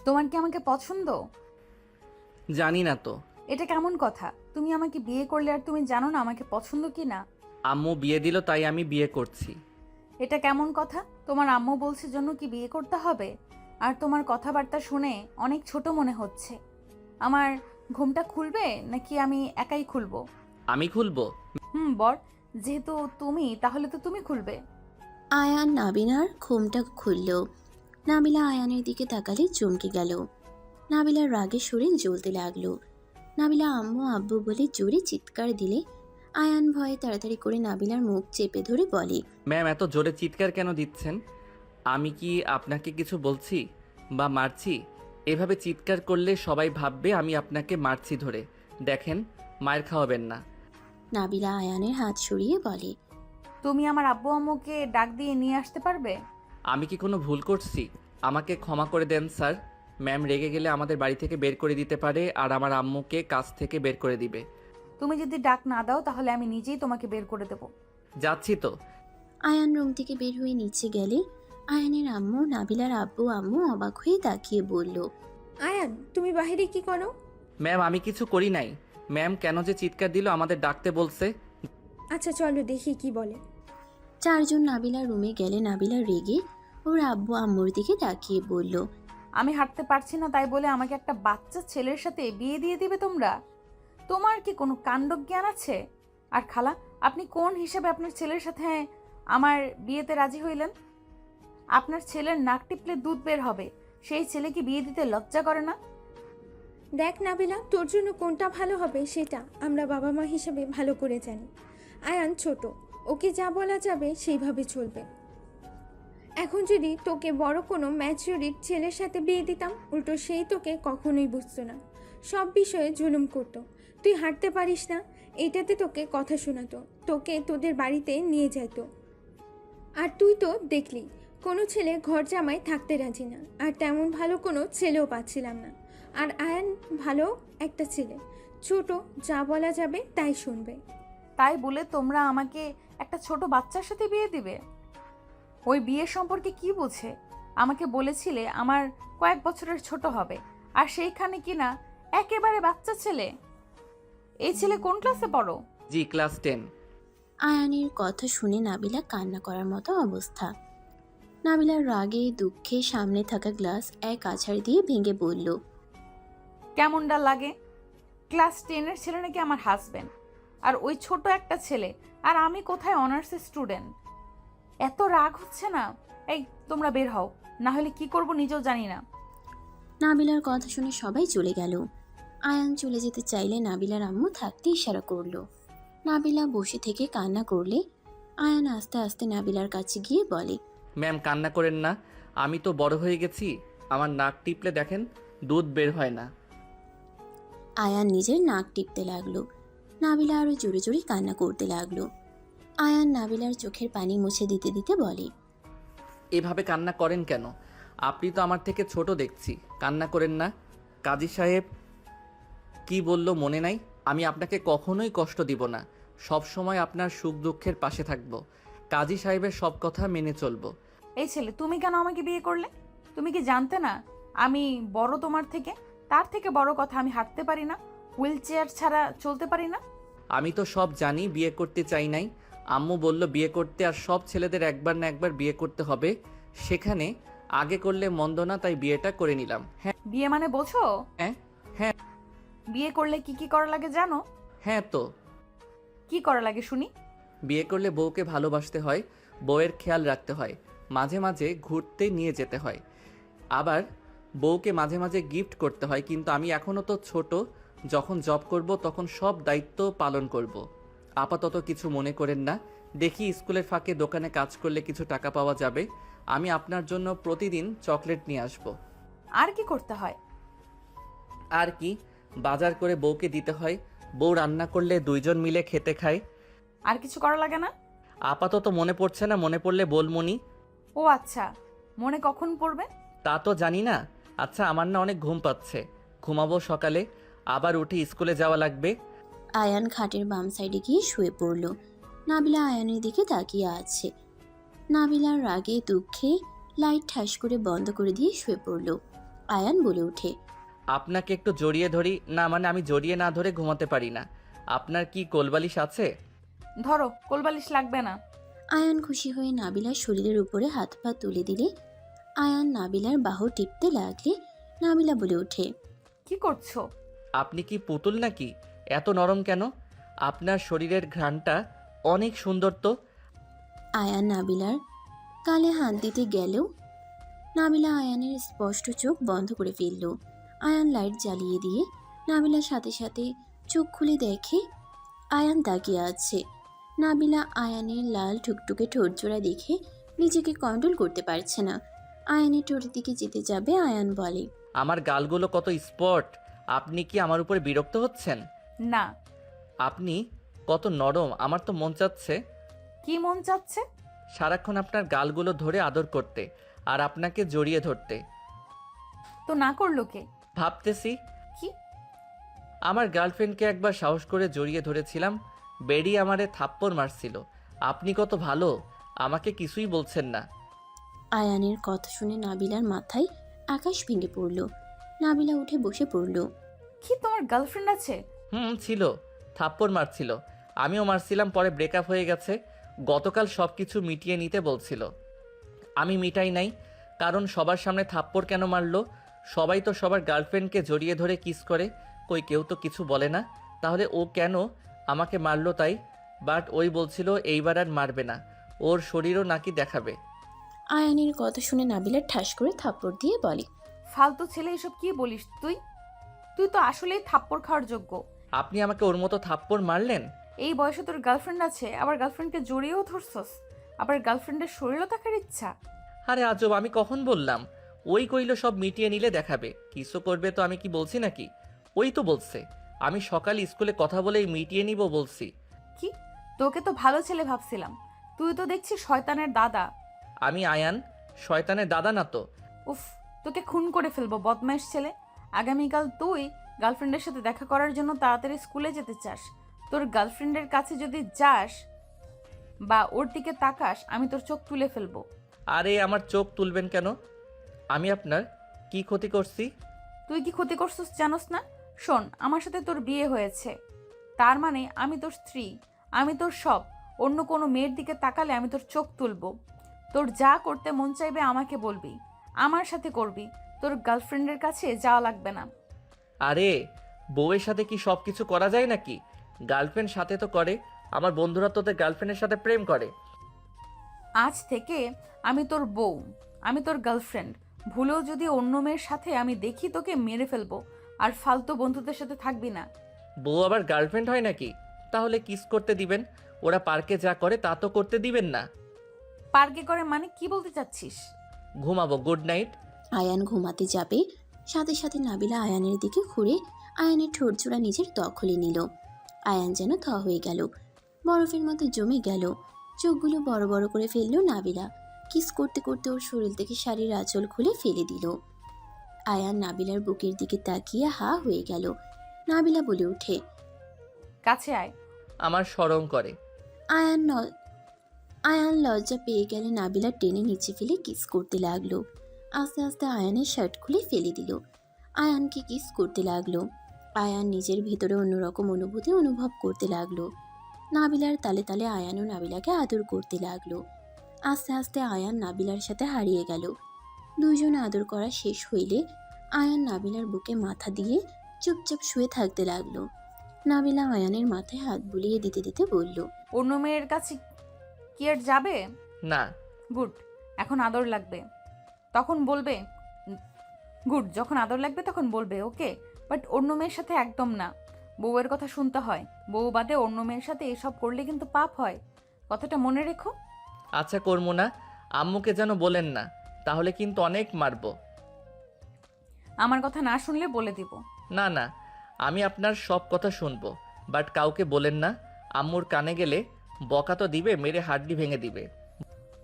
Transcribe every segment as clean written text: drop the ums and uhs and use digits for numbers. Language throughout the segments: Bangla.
তোমার কি আমাকে পছন্দ? জানি না তো। এটা কেমন কথা? তুমি আমাকে বিয়ে করলে আর তুমি জানো না আমাকে পছন্দ কি না? আম্মু বিয়ে দিল তাই আমি বিয়ে করছি। এটা কেমন কথা? তোমার আম্মু বলছে জন্য কি বিয়ে করতে হবে? আর তোমার কথাবার্তা শুনে অনেক ছোট মনে হচ্ছে। আমার ঘুমটা খুলবে নাকি আমি একাই খুলবো? আমি খুলবো। বর, যেহেতু তুমি, তাহলে তো তুমি খুলবে। আয়ান নাবিলার ঘুমটা খুলল। নাবিলা আয়ানের দিকে তাকালে চমকে গেল। নাবিলার রাগে শরীর জ্বলতে লাগলো। নাবিলা আম্মু আব্বু বলে জোরে চিৎকার দিলে আয়ান ভয়ে তাড়াতাড়ি করে নাবিলার মুখ চেপে ধরে বলে, ম্যাম এত জোরে চিৎকার কেন দিচ্ছেন? আমি কি আপনাকে কিছু বলছি বা মারছি? এভাবে চিৎকার করলে সবাই ভাববে আমি আপনাকে মারছি ধরে। দেখেন, মায়ের খাওয়াবেন না। নাবিলা আয়ানের হাত সরিয়ে বলে, তুমি আমার আব্বু আম্মুকে ডাক দিয়ে নিয়ে আসতে পারবে? আমি কি কোনো ভুল করছি? আমাকে ক্ষমা করে দেন স্যার। ম্যাম রেগে গেলে আমাদের বাড়ি থেকে বের করে দিতে পারে আর আমার আম্মুকে কাজ থেকে বের করে দিবে। তুমি যদি ডাক না দাও তাহলে আমি নিজেই তোমাকে বের করে দেব। যাচ্ছি তো। আয়ান রুম থেকে বের হয়ে নিচে গেলে আয়ানের আম্মু নাবিলার আব্বু আম্মু অবাক হয়ে তাকিয়ে বলল, আয়ান, তুমি বাহিরে কি করো? ম্যাম আমি কিছু করি নাই। ম্যাম কেন যে চিৎকার দিল আমাদের ডাকতে বলছে। আচ্ছা চলো দেখি কি বলে। চারজন নাবিলার রুমে গেলে নাবিলা রেগে ওর আব্বু আম্মুর দিকে তাকিয়ে বলল, আমি হাঁটতে পারছি না তাই বলে আমাকে একটা বাচ্চা ছেলের সাথে বিয়ে দিয়ে দিবে তোমরা? তোমার কি কোনো কাণ্ডজ্ঞান আছে? আর খালা, আপনি কোন হিসেবে আপনার ছেলের সাথে আমার বিয়েতে রাজি হইলেন? আপনার ছেলের নাক টিপলে দুধ বের হবে, সেই ছেলেকে বিয়ে দিতে লজ্জা করে না? দেখ নাবিলা, তোর জন্য কোনটা ভালো হবে সেটা আমরা বাবা মা হিসেবে ভালো করে জানি। আয়ান ছোট, ওকে যা বলা যাবে সেইভাবে চলবে। এখন যদি তোকে বড় কোনো ম্যাচিউরিট ছেলের সাথে বিয়ে দিতাম, উল্টো সেই তোকে কখনোই বুঝতো না, সব বিষয়ে জুলুম করতো। তুই হাঁটতে পারিস না, এইটাতে তোকে কথা শোনাতো, তোকে তোদের বাড়িতে নিয়ে যাইতো। আর তুই তো দেখলি কোনো ছেলে ঘর জামাই থাকতে রাজি না, আর তেমন ভালো কোনো ছেলেও পাচ্ছিলাম না। আর আয়ান ভালো একটা ছেলে, ছোট, যা বলা যাবে তাই শুনবে। তাই বলে তোমরা আমাকে একটা ছোট বাচ্চার সাথে বিয়ে দিবে? ওই বিয়ের সম্পর্কে কি বোঝে? আমাকে বলেছিলে আমার কয়েক বছরের ছোট হবে, আর সেইখানে কিনা একেবারে বাচ্চা ছেলে। এই ছেলে কোন ক্লাসে পড়ো? জি ক্লাস 10। আয়ানের কথা শুনে নাবিলা কান্না করার মতো অবস্থা। নাবিলার রাগে দুঃখে সামনে থাকা গ্লাস এক আছাড় দিয়ে ভেঙে বলল, কেমনটা লাগে? ক্লাস 10-এর ছেলে নাকি আমার হাজবেন্ড, আর ওই ছোট একটা ছেলে, আর আমি কোথায় অনার্সের স্টুডেন্ট। এত রাগ হচ্ছে না? এই, তোমরা বের হও, না হলে কি করব নিজেও জানি না। নাবিলার কথা শুনে সবাই চলে গেল। আয়ান চলে যেতে চাইলে নাবিলার আম্মু থাকতে ইশারা করলো। নাবিলা বসে থেকে কান্না করলে আয়ান আস্তে আস্তে নাবিলার কাছে গিয়ে বলে, ম্যাম কান্না করেন না। আমি তো বড় হয়ে গেছি। আমার নাক টিপলে দেখেন দুধ বের হয় না। আয়ান নিজের নাক টিপতে লাগলো। নাবিলা আরো জোরে জোরে কান্না করতে লাগলো। আয়ান নাবিলার চোখের পানি মুছে দিতে দিতে বলে, এভাবে কান্না করেন কেন? আপনি তো আমার থেকে ছোট দেখছি। কান্না করেন না। কাজী সাহেব কি বলল মনে নাই? আমি আপনাকে কখনোই কষ্ট দিব না। সব সময় আপনার সুখ দুঃখের পাশে থাকব। কাজী সাহেবের সব কথা মেনে চলবো। এই ছেলে, তুমি কেন আমাকে বিয়ে করলে? তুমি কি জানতে না আমি বড় তোমার থেকে? তার থেকে বড় কথা, আমি হাঁটতে পারি না, হুইল চেয়ার ছাড়া চলতে পারি না। আমি তো সব জানি, বিয়ে করতে চাই নাই। আম্মু বলল বিয়ে করতে, আর সব ছেলেদের একবার না একবার বিয়ে করতে হবে। সেখানে আগে করলে মন্দ না, তাই বিয়েটা করে নিলাম। হ্যাঁ বিয়ে মানে বোঝো? হ্যাঁ হ্যাঁ। বিয়ে করলে কি কি করা লাগে জানো? হ্যাঁ তো। কি করা লাগে শুনি? বিয়ে করলে বউকে ভালোবাসতে হয়, বউয়ের খেয়াল রাখতে হয়, মাঝে মাঝে ঘুরতে নিয়ে যেতে হয়, আবার বউকে মাঝে মাঝে গিফট করতে হয়। কিন্তু আমি এখনও তো ছোট। যখন জব করব তখন সব দায়িত্ব পালন করব। আপাতত কিছু মনে করেন না। দেখি স্কুলের ফাঁকে দোকানে কাজ করলে কিছু টাকা পাওয়া যাবে। আমি আপনার জন্য প্রতিদিন চকলেট নিয়ে আসব। আর কি করতে হয়? আর কি, বাজার করে বউকে দিতে হয়। বউ রান্না করলে দুইজন মিলে খেতে খায়। আর কিছু করা লাগে না? আপাতত মনে পড়ছে না, মনে পড়লে বলমনি। ও আচ্ছা, মনে কখন পড়বে? তা তো জানি না। আচ্ছা আমার না অনেক ঘুম পাচ্ছে, ঘুমাবো। সকালে আবার উঠে স্কুলে যাওয়া লাগবে। আয়ান খাটের বাম সাইডে গিয়ে শুয়ে পড়ল। নাবিলা আয়ানের দিকে তাকিয়ে আছে। নাবিলার রাগে দুঃখে লাইট ঠাস করে বন্ধ করে দিয়ে শুয়ে পড়ল। আয়ান বলে ওঠে। আপনাকে একটু জড়িয়ে ধরি না, মানে আমি জড়িয়ে না ধরে ঘুমাতে পারি না। আপনার কি কোলবালিশ আছে? ধরো, কোলবালিশ লাগবে না। আয়ান খুশি হয়ে নাবিলার শরীরের উপরে হাত পা তুলে দিলে আয়ান নাবিলার বাহু টিপতে লাগলে নাবিলা বলে ওঠে। কি করছো? আপনি কি পুতুল নাকি? এত নরম কেন? আপনার শরীরের ঘ্রাণটা অনেক সুন্দর তো। আয়ান নাবিলার কালে হাত দিতে গেলেও নাবিলা আয়ানের স্পষ্ট চোখ বন্ধ করে ফেলল। আয়ান লাইট জ্বালিয়ে দিয়ে নাবিলার সাথে সাথে চোখ খুলে দেখে আয়ান তাকিয়ে আছে। নাবিলা আয়ানের লাল টুকটুকে ঠোঁটজোড়া দেখে নিজেকে কন্ট্রোল করতে পারছে না। আয়ানের ঠোঁটের দিকে যেতে যাবে আয়ান বলে। আমার গালগুলো কত স্পট! আপনি কি আমার উপরে বিরক্ত হচ্ছেন? না। আপনি কত নরম, আমার তো মন চাচ্ছে কি মন চাচ্ছে? সারাক্ষণ আপনার গালগুলো ধরে আদর করতে আর আপনাকে জড়িয়ে ধরতে। তো না করলো কে? ভাবতেছি কি? আমার গার্লফ্রেন্ডকে একবার সাহস করে জড়িয়ে ধরেছিলাম, বেরিয়ে আমারে থাপ্পড় মারছিল। আপনি কত ভালো, আমাকে কিছুই বলছেন না। আয়ানের কথা শুনে নাবিলার মাথায় আকাশ ভেঙে পড়ল। নাবিলা উঠে বসে পড়ল। কি তোমার গার্লফ্রেন্ড আছে? ছিল, থাপ্পড় মারছিল, আমিও মারছিলাম, পরে ব্রেকআপ হয়ে গেছে। গতকাল সব কিছু মিটিয়ে নিতে বলছিল, আমি মিটাই নাই। কারণ সবার সামনে থাপ্পড় কেন মারলো? সবাই তো সবার গার্লফ্রেন্ডকে জড়িয়ে ধরে কিস করে, কই কেউ তো কিছু বলে না। তাহলে ও কেন আমাকে মারলো তাই? বাট ওই বলছিল এইবার আর মারবে না, ওর শরীরও নাকি দেখাবে। আয়ানের কথা শুনে নাবিলা ঠাস করে থাপ্পড় দিয়ে বলে। ফালতু ছেলে, এসব কি বলিস তুই? তুই তো আসলেই থাপ্পড় খাওয়ার যোগ্য। আপনি আমাকে ওর মতো থাপ্পড় মারলেন? এই বয়সে তোর গার্লফ্রেন্ড আছে, আবার গার্লফ্রেন্ডকে জড়িয়েও ধরছস, আবার গার্লফ্রেন্ডের শরীরও দেখার ইচ্ছা। আরে আজব, আমি কখন বললাম? ওই কইলো সব মিটিয়ে নিলে দেখাবে, কিছু করবে তো আমি কি বলছি নাকি? ওই তো বলছে আমি সকালে স্কুলে কথা বলেই মিটিয়ে নিব বলছি। কি? তোকে তো ভালো ছেলে ভাবছিলাম, তুই তো দেখছি শয়তানের দাদা। আমি আয়ান শয়তানের দাদা না তো। উফ, তোকে খুন করে ফেলবো বদমাইশ ছেলে। আগামীকাল তুই গার্লফ্রেন্ডের সাথে দেখা করার জন্য তাড়াতাড়ি স্কুলে যেতে চাস, তোর গার্লফ্রেন্ডের কাছে যদি যাস বা ওর দিকে তাকাস, আমি তোর চোখ তুলে ফেলবো। আরে আমার চোখ তুলবেন কেন? আমি আপনার কি ক্ষতি করছি? তুই কি ক্ষতি করছিস জানোস না? শোন, আমার সাথে তোর বিয়ে হয়েছে, তার মানে আমি তোর স্ত্রী, আমি তোর সব। অন্য কোনো মেয়ের দিকে তাকালে আমি তোর চোখ তুলবো। তোর যা করতে মন চাইবে আমাকে বলবি, আমার সাথে করবি, তোর গার্লফ্রেন্ডের কাছে যাওয়া লাগবে না। আরে বউয়ের সাথে কি সব কিছু করা যায় নাকি? গার্লফ্রেন্ড সাথে তো করে, আমার বন্ধুরা তোদের গার্লফ্রেন্ডের সাথে প্রেম করে। আজ থেকে আমি তোর বউ, আমি তোর গার্লফ্রেন্ড। ভুলেও যদি অন্য মেয়ের সাথে আমি দেখি, তোকে মেরে ফেলবো। আর ফালতু বন্ধুদের সাথে থাকবি না। বউ আবার গার্লফ্রেন্ড হয় নাকি? তাহলে কিস করতে দিবেন? ওরা পার্কে যা করে তা তো করতে দিবেন না। পার্কে করে মানে কি বলতে চাচ্ছিস? ঘুমাবো, গুড নাইট। আয়ান ঘুমাতে যাবে, সাথে সাথে নাবিলা আয়ানের দিকে ঘুরে আয়ানের ঠোঁটজোড়া নিজের দখলে নিল। আয়ান যেন থ হয়ে গেল, বরফের মতো জমে গেল। চোখগুলো বড় বড় করে ফেললো নাবিলা। কিস করতে করতে ওর শরীর থেকে শাড়ির আঁচল খুলে ফেলে দিল। আয়ান নাবিলার বুকের দিকে তাকিয়ে হা হয়ে গেল। নাবিলা বলে ওঠে। কাছে আয়। আমার শরম করে। আয়ান লজ্জা পেয়ে গেলে নাবিলা টেনে নিচে ফেলে কিস করতে লাগলো। আস্তে আস্তে আয়ানের শার্ট খুলে ফেলে দিল। আয়ানকে কিস করতে লাগলো। আয়ান নিজের ভিতরে অন্যরকম অনুভূতি অনুভব করতে লাগলো। নাবিলার তালে তালে আয়ানও নাবিলাকে আদর করতে লাগলো। আস্তে আস্তে আয়ান নাবিলার সাথে হারিয়ে গেল। দুইজন আদর করা শেষ হইলে আয়ান নাবিলার বুকে মাথা দিয়ে চুপচাপ শুয়ে থাকতে লাগলো। নাবিলা আয়ানের মাথায় হাত বুলিয়ে দিতে দিতে বলল। অন্য মেয়ের কাছে কি আর যাবে? না। গুড, এখন আদর লাগবে তখন বলবে। গুড, যখন আদর লাগবে তখন বলবে, ওকে? বাট অন্য মেয়ের সাথে একদম না। বউয়ের কথা শুনতে হয়, বউ বাদে অন্য মেয়ের সাথে এসব করলে কিন্তু পাপ হয়, কথাটা মনে রেখো। আচ্ছা করবো না, আম্মুকে যেন বলেন না, তাহলে কিন্তু অনেক মারবো। আমার কথা না শুনলে বলে দিব। না না, আমি আপনার সব কথা শুনবো, বাট কাউকে বলেন না। আম্মুর কানে গেলে বকা তো দিবে, মেরে হাড্ডি ভেঙে দিবে।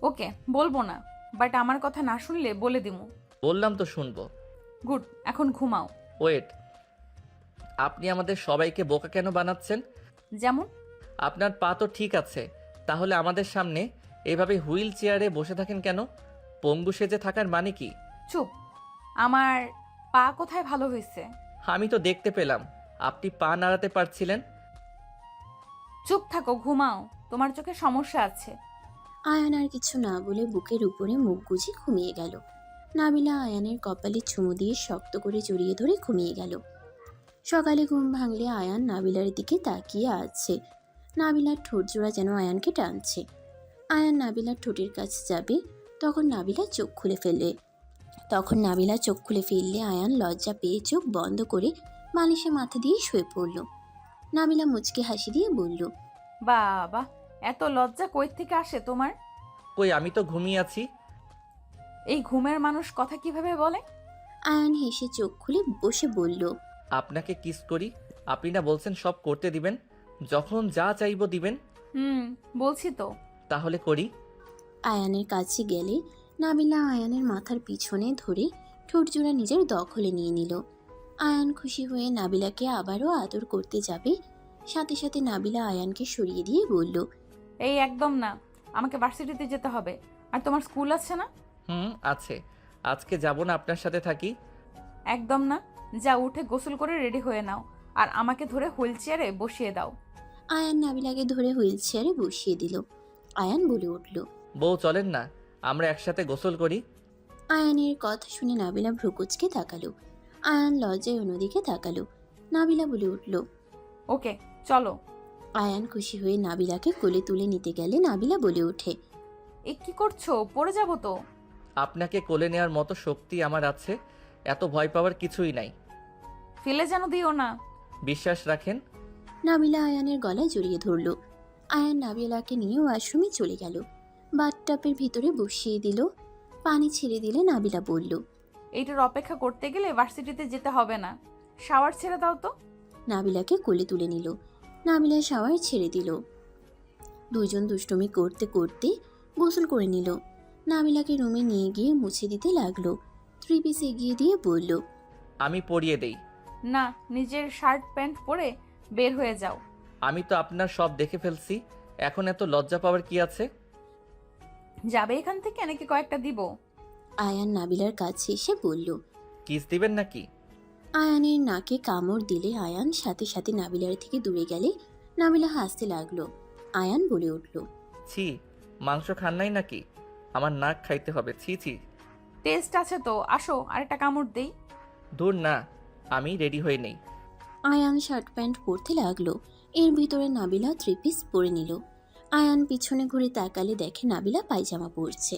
ওকে, বলবো না, বাট আমার কথা না শুনলে বলে দিমু। বললাম তো শুনবো। গুড, এখন ঘুমাও। ওয়েট, আপনি আমাদের সবাইকে বোকা কেন বানাচ্ছেন? যেমন? আপনার পা তো ঠিক আছে, তাহলে আমাদের সামনে এভাবে হুইল চেয়ারে বসে থাকেন কেন? পঙ্গু সেজে থাকার মানে কি? চুপ। আমার পা কোথায় ভালো হয়েছে? আমি তো দেখতে পেলাম আপনি পা নাড়াতে পারছিলেন। চুপ থাকো, ঘুমাও, তোমার চোখে সমস্যা আছে। আয়ান আর কিছু না বলে বুকের উপরে মুখ গুজে ঘুমিয়ে গেল। নাবিলা আয়ানের কপালে চুমু দিয়ে শক্ত করে জড়িয়ে ধরে ঘুমিয়ে গেল। সকালে ঘুম ভাঙলে আয়ান নাবিলার দিকে তাকিয়ে আছে। নাবিলার ঠোঁট জোড়া যেন আয়ানকে টানছে। আয়ান নাবিলার ঠোঁটের কাছে যাবে, তখন নাবিলা চোখ খুলে ফেললে আয়ান লজ্জা পেয়ে চোখ বন্ধ করে বালিশে মাথা দিয়ে শুয়ে পড়ল। নাবিলা মুচকে হাসি দিয়ে বলল, বাবা, এত লজ্জা কই থেকে আসে তোমার? কই, আমি তো ঘুমিয়ে আছি। এই ঘুমের মানুষ কথা কিভাবে বলে? আয়ান হেসে চোখ খুলে বসে বলল, আপনাকে কিস করি, আপনি না বলছেন সব করতে দিবেন, যখন যা চাইবো দিবেন। বলছি তো। তাহলে করি। আয়ানের কাছে গেলে নাবিলা আয়ানের মাথার পিছনে ধরে ঠোঁট জোড়া নিজের দখলে নিয়ে নিল। আয়ান খুশি হয়ে নাবিলাকে আবারও আদর করতে যাবে, সাথে সাথে নাবিলা আয়ানকে সরিয়ে দিয়ে বলল, এই একদম না, আমাকে ভার্সিটিতে যেতে হবে। আর তোমার স্কুল আছে না? আছে। আজকে যাব না, আপনার সাথে থাকি। একদম না, যা উঠে গোসল করে রেডি হয়ে নাও, আর আমাকে ধরে হুইল চেয়ারে বসিয়ে দাও। আয়ান নাবিলাকে ধরে হুইল চেয়ারে বসিয়ে দিল। আয়ান বলে উঠল, বউ চলেন না, আমরা একসাথে গোসল করি। আয়ানের কথা শুনে নাবিলা ভ্রুকুচকে তাকালো। আয়ান লজ্জায় অন্যদিকে তাকালো। নাবিলা বলে উঠল, ওকে চলো। আয়ান খুশি হয়ে নাবিলাকে কোলে তুলে নিতে গেলে নাবিলা বলে ওঠে, এ কি করছো? পড়ে যাবো তো। আপনাকে কোলে নেওয়ার মতো শক্তি আমার আছে, এত ভয় পাওয়ার কিছুই নাই। ফেলে যেন দিও না। বিশ্বাস রাখেন। নাবিলা আয়ানের গলায় জড়িয়ে ধরল। আয়ান নাবিলাকে নিয়ে ওয়াশরুমে চলে গেল। বাথটাবের ভিতরে বসিয়ে দিল। পানি ছেড়ে দিলে নাবিলা বলল, এইটার অপেক্ষা করতে গেলে ভার্সিটিতে যেতে হবে না। শাওয়ার ছেড়ে দাও তো। নাবিলাকে কোলে তুলে নিল। নাবিলা শাওয়ার ছেড়ে দিল। দুইজন দুষ্টুমি করতে করতে গোসল করে নিল। নাবিলাকে রুমে নিয়ে গিয়ে মুছে দিতে লাগলো। 3 পিস এগিয়ে দিয়ে বলল, আমি পরিয়ে দেই। না, নিজের শার্ট প্যান্ট পরে বের হয়ে যাও। আমি তো আপনার সব দেখে ফেলছি, এখন এত লজ্জা পাওয়ার কি আছে? যাবে এখান থেকে নাকি কয়েকটা দিব? আয়ান নাবিলার কাছে এসে বলল। কিস দিবেন নাকি? আয়ানের নাকে কামড় দিলে আয়ান সাথে সাথে নাবিলার থেকে দূরে গেলে নাবিলা হাসতে লাগলো। আয়ান বলে উঠল, ছি, মাংস খান নাই নাকি? আমার নাক খাইতে হবে, ছি ছি। টেস্ট আছে তো, আসো আরেকটা কামড় দেই। দূর না, আমি রেডি হয়ে নেই। আয়ান শার্ট প্যান্ট পরতে লাগলো। এর ভিতরে নাবিলা 3 পিস পরে নিল। আয়ান পিছনে ঘুরে তাকালে দেখে নাবিলা পায়জামা পরছে।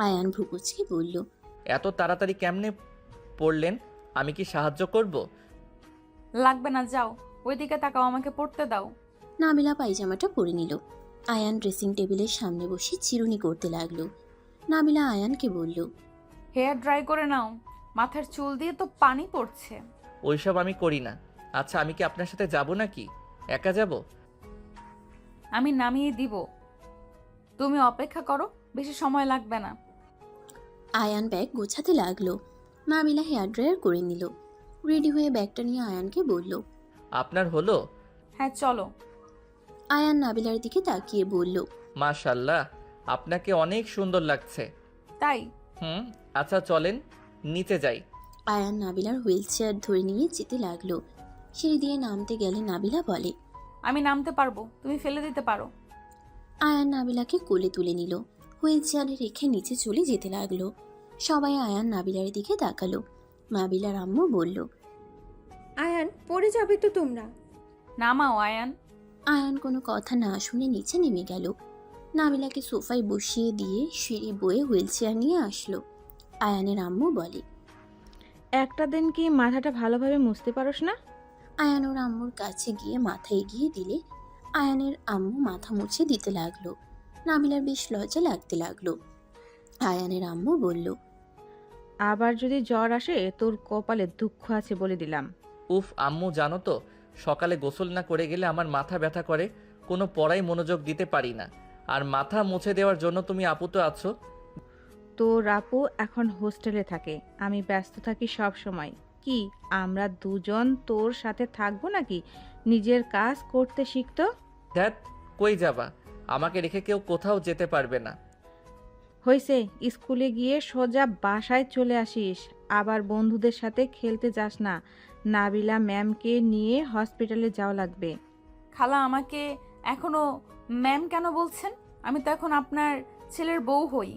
আয়ান ভ্রুকুচকে বলল, এত তাড়াতাড়ি কেমনে পড়লেন? আমি কি সাহায্য করব? লাগবে না, যাও ওইদিকে তাকাও, আমাকে পড়তে দাও। নাবিলা পায়জামাটা পরে নিল। আয়ান ড্রেসিং টেবিলের সামনে বসে চিরুনি করতে লাগলো। নাবিলা আয়ানকে বলল, হেয়ার ড্রাই করে নাও, মাথার চুল দিয়ে তো পানি পড়ছে। ওইসব আমি করি না। আচ্ছা, আমি কি আপনার সাথে যাব নাকি? একা যাব? আমি নামিয়ে দিব, তুমি অপেক্ষা করো, বেশি সময় লাগবে না। আয়ান ব্যাগ গোছাতে লাগলো। নাবিলা হেয়ার ড্রায়ার করে নিল। রেডি হয়ে ব্যাগটা নিয়ে আয়ানকে বলল, আপনার হলো? হ্যাঁ চলো। আয়ান নাবিলার দিকে তাকিয়ে বলল, মাশাল্লাহ, আপনাকে অনেক সুন্দর লাগছে। তাই? আচ্ছা চলেন, নিচে যাই। আয়ান নাবিলার হুইল চেয়ার ধরে নিয়ে যেতে লাগলো। সিঁড়ি দিয়ে নামতে গেলে নাবিলা বলে, আমি নামতে পারবো, তুমি ফেলে দিতে পারো। আয়ান নাবিলাকে কোলে তুলে নিল। হুইল চেয়ারে রেখে নিচে চলে যেতে লাগলো। সবাই আয়ান নাবিলার দিকে তাকালো। নাবিলার আম্মু বলল, আয়ান পড়ে যাবে তো তোমরা। নামাও আয়ান। আয়ান কোনো কথা না শুনে নিচে নেমে গেল। নাবিলাকে সোফায় বসিয়ে দিয়ে সিঁড়ি বয়ে হুইল চেয়ার নিয়ে আসলো। আয়ানের আম্মু বলে, একটা দিন কি মাথাটা ভালোভাবে মুছতে পারোস না? আয়ান ওর আম্মুর কাছে গিয়ে মাথা এগিয়ে দিলে আয়ানের আম্মু মাথা মুছে দিতে লাগলো। নাবিলার বেশ লজ্জা লাগতে লাগলো। আয়ানের আম্মু বলল, আবার যদি জ্বর আসে তোর কপালে দুঃখ আছে বলে দিলাম। উফ আম্মু, জানো তো সকালে গোসল না করে গেলে আমার মাথা ব্যথা করে, কোনো পড়ায় মনোযোগ দিতে পারি না। আর মাথা মুছে দেওয়ার জন্য তুমি আপু তো আছো। তোর আপু এখন হোস্টেলে থাকে, আমি ব্যস্ত থাকি সব সময়। কি আমরা দুজন তোর সাথে থাকবো নাকি? নিজের কাজ করতে শিখতো। ধ্যাত, কই যাবা? আমাকে রেখে কেউ কোথাও যেতে পারবে না। হয়েছে, স্কুলে গিয়ে সোজা বাসায় চলে আসিস, আবার বন্ধুদের সাথে খেলতে যাস না। নাবিলা ম্যামকে নিয়ে হসপিটালে যাওয়া লাগবে। খালা আমাকে এখনো ম্যাম কেন বলছেন? আমি তো এখন আপনার ছেলের বউ হই।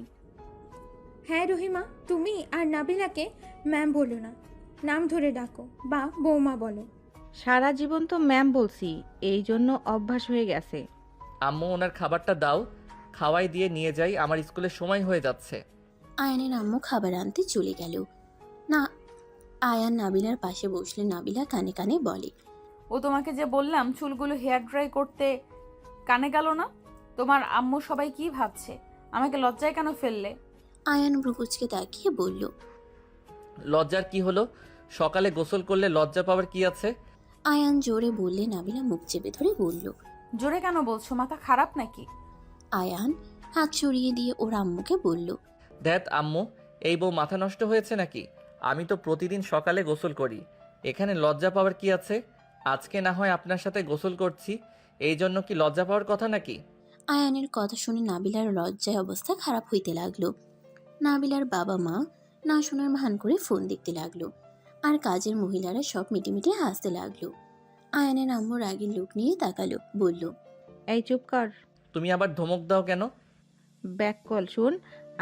হ্যাঁ রহিমা, তুমি আর নাবিলাকে ম্যাম বলো না, নাম ধরে ডাকো বা বৌমা বলো। সারা জীবন তো ম্যাম বলছি, এই জন্য অভ্যাস হয়ে গেছে। আম্মু ওনার খাবারটা দাও, খাওয়াই দিয়ে নিয়ে যাই, আমার স্কুলের সময় হয়ে যাচ্ছে। আয়ানের আম্মু খাবার আনতে চলে গেল। না, আয়ান নাবিলার পাশে বসলে নাবিলা কানে কানে বলে, ও তোমাকে যে বললাম চুলগুলো হেয়ার ড্রাই করতে, কানে গেল না? তোমার আম্মু সবাই কি ভাবছে? আমাকে লজ্জায় কেন ফেললে? আয়ান ভ্রুকুচকে তাকিয়ে বলল, লজ্জার কি হলো? সকালে গোসল করলে লজ্জা পাওয়ার কি আছে? আয়ান জোরে বললে নাবিলা মুখ চেপে ধরে বলল। জোরে কেন বলছো? মাথা খারাপ নাকি? আয়ান হাত সরিয়ে দিয়ে ওর আম্মুকে বলল, ধ্যাত আম্মু, এই বউ মাথা নষ্ট হয়েছে নাকি? আমি তো প্রতিদিন সকালে গোসল করি, এখানে লজ্জা পাওয়ার কি আছে? আজকে না হয় আপনার সাথে গোসল করছি, এই জন্য কি লজ্জা পাওয়ার কথা নাকি? আয়ানের কথা শুনে নাবিলার লজ্জায় অবস্থা খারাপ হইতে লাগলো। নাবিলার বাবা মা না শোনার ভান করে ফোন দেখতে লাগলো, আর কাজের মহিলারা সব মিটিমিটি হাসতে লাগলো। আয়ানের আম্মু রাগের লোক নিয়ে তাকালো, বলল, এই চুপ কর, তুমি আবার ধমক দাও কেন? ব্যাক কল শুন।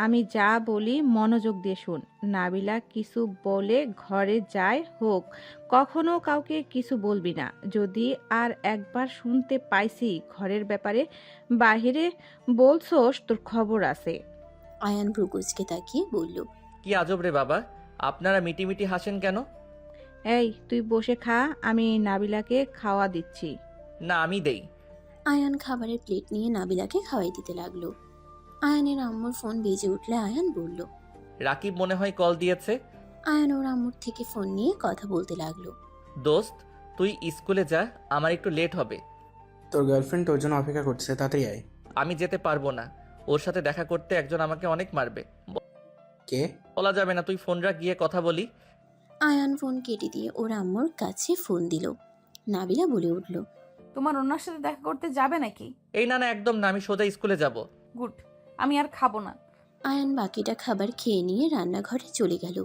আমি যা বলি মনোযোগ দিয়ে শুন। নাবিলা কিছু বলে ঘরে যায় হোক, কখনো কাউকে কিছু বলবি না। যদি আর একবার শুনতে পাইছি ঘরের ব্যাপারে বাহিরে বলছোস, তোর খবর আছে। আয়ান ভ্রুকুচকে তাকিয়ে বলল, কি আজব রে বাবা, আপনারা মিটিমিটি হাসেন কেন? এই তুই বসে খা, আমি নাবিলাকে খাওয়া দিচ্ছি। না, আমি দেই। আয়ান খাবারের প্লেট নিয়ে নাবিলাকে খাওয়াই দিতে লাগলো। আয়ানের আম্মুর ফোন বেজে উঠলে আয়ান বলল। রাকিব মনে হয় কল দিয়েছে। আয়ান ওর আম্মুর থেকে ফোন নিয়ে কথা বলতে লাগলো। দোস্ত, তুই স্কুলে যা, আমার একটু লেট হবে। তোর গার্লফ্রেন্ড তোর জন্য অপেক্ষা করছে, তাড়াতাড়ি আয়। আমি যেতে পারবো না, ওর সাথে দেখা করতে একজন আমাকে অনেক মারবে। কে? বলা যাবে না, তুই ফোন রাখ, গিয়ে কথা বলি। আয়ান ফোন কেটে দিয়ে ওর আম্মুর কাছে ফোন দিল। নাবিলা বলে উঠল, তোমার ওনার সাথে দেখা করতে যাবে নাকি? এই না না, একদম না, আমি সোজা স্কুলে যাব। গুড, আমি আর খাবো না। আয়ান বাকিটা খাবার খেয়ে নিয়ে রান্নাঘরে চলে গেল।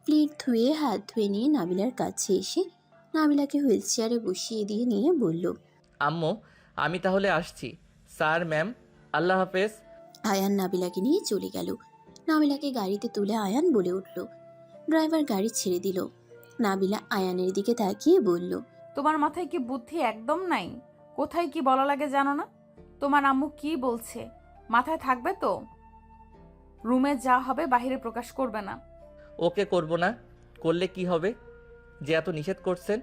প্লেট ধুয়ে হাত ধুয়ে নিয়ে নাবিলার কাছে এসে নাবিলাকে হুইল চেয়ারে বসিয়ে দিয়ে নিয়ে বলল, আম্মু, আমি তাহলে আসছি। স্যার, ম্যাম, আল্লাহ হাফেজ। আয়ান নাবিলাকে নিয়ে চলে গেল। নাবিলাকে গাড়িতে তুলে আয়ান বলে উঠল। ড্রাইভার গাড়ি ছেড়ে দিল। নাবিলা আয়ানের দিকে তাকিয়ে বলল, তোমার মাথায় কি বুদ্ধি একদম নাই? কোথায় কি বলা লাগে জানো না? তোমার আম্মু কি বলছে মাথায় থাকবে তো? রুমে যা হবে বাইরে প্রকাশ করবে না। ওকে করব না, করলে কি হবে যে এত নিষেধ করছেন?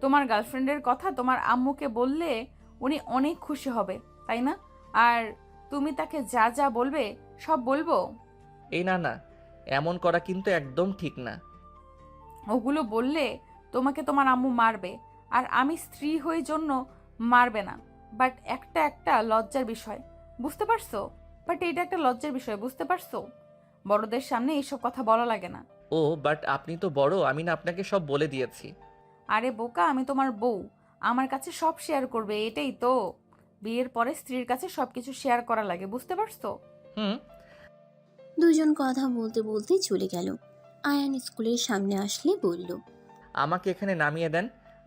তোমার গার্লফ্রেন্ডের কথা তোমার আম্মুকে বললে উনি অনেক খুশি হবে, তাই না? আর তুমি তাকে যা যা বলবে সব বলবো? এই না না, এমন করা কিন্তু একদম ঠিক না। ওগুলো বললে তোমাকে তোমার আম্মু মারবে, আর আমি স্ত্রী হয়ে জন্য মারবে না। বাট একটা একটা লজ্জার বিষয়, বুঝতে পারছো? বাট এটা একটা লজ্জার বিষয়, বুঝতে পারছো? বড়দের সামনে এইসব কথা বলা লাগে না। ও বাট আপনি তো বড়, আমি না আপনাকে সব বলে দিয়েছি। আরে বোকা, আমি তোমার বউ, আমার কাছে সব শেয়ার করবে, এটাই তো। বিয়ের পরে স্ত্রীর কাছে সবকিছু শেয়ার করা লাগে, বুঝতে পারছো? হুম। দুজন কথা বলতে বলতে চলে গেল। আয়ান স্কুলের সামনে আসলে বলল, আমাকে এখানে নামিয়ে দেন,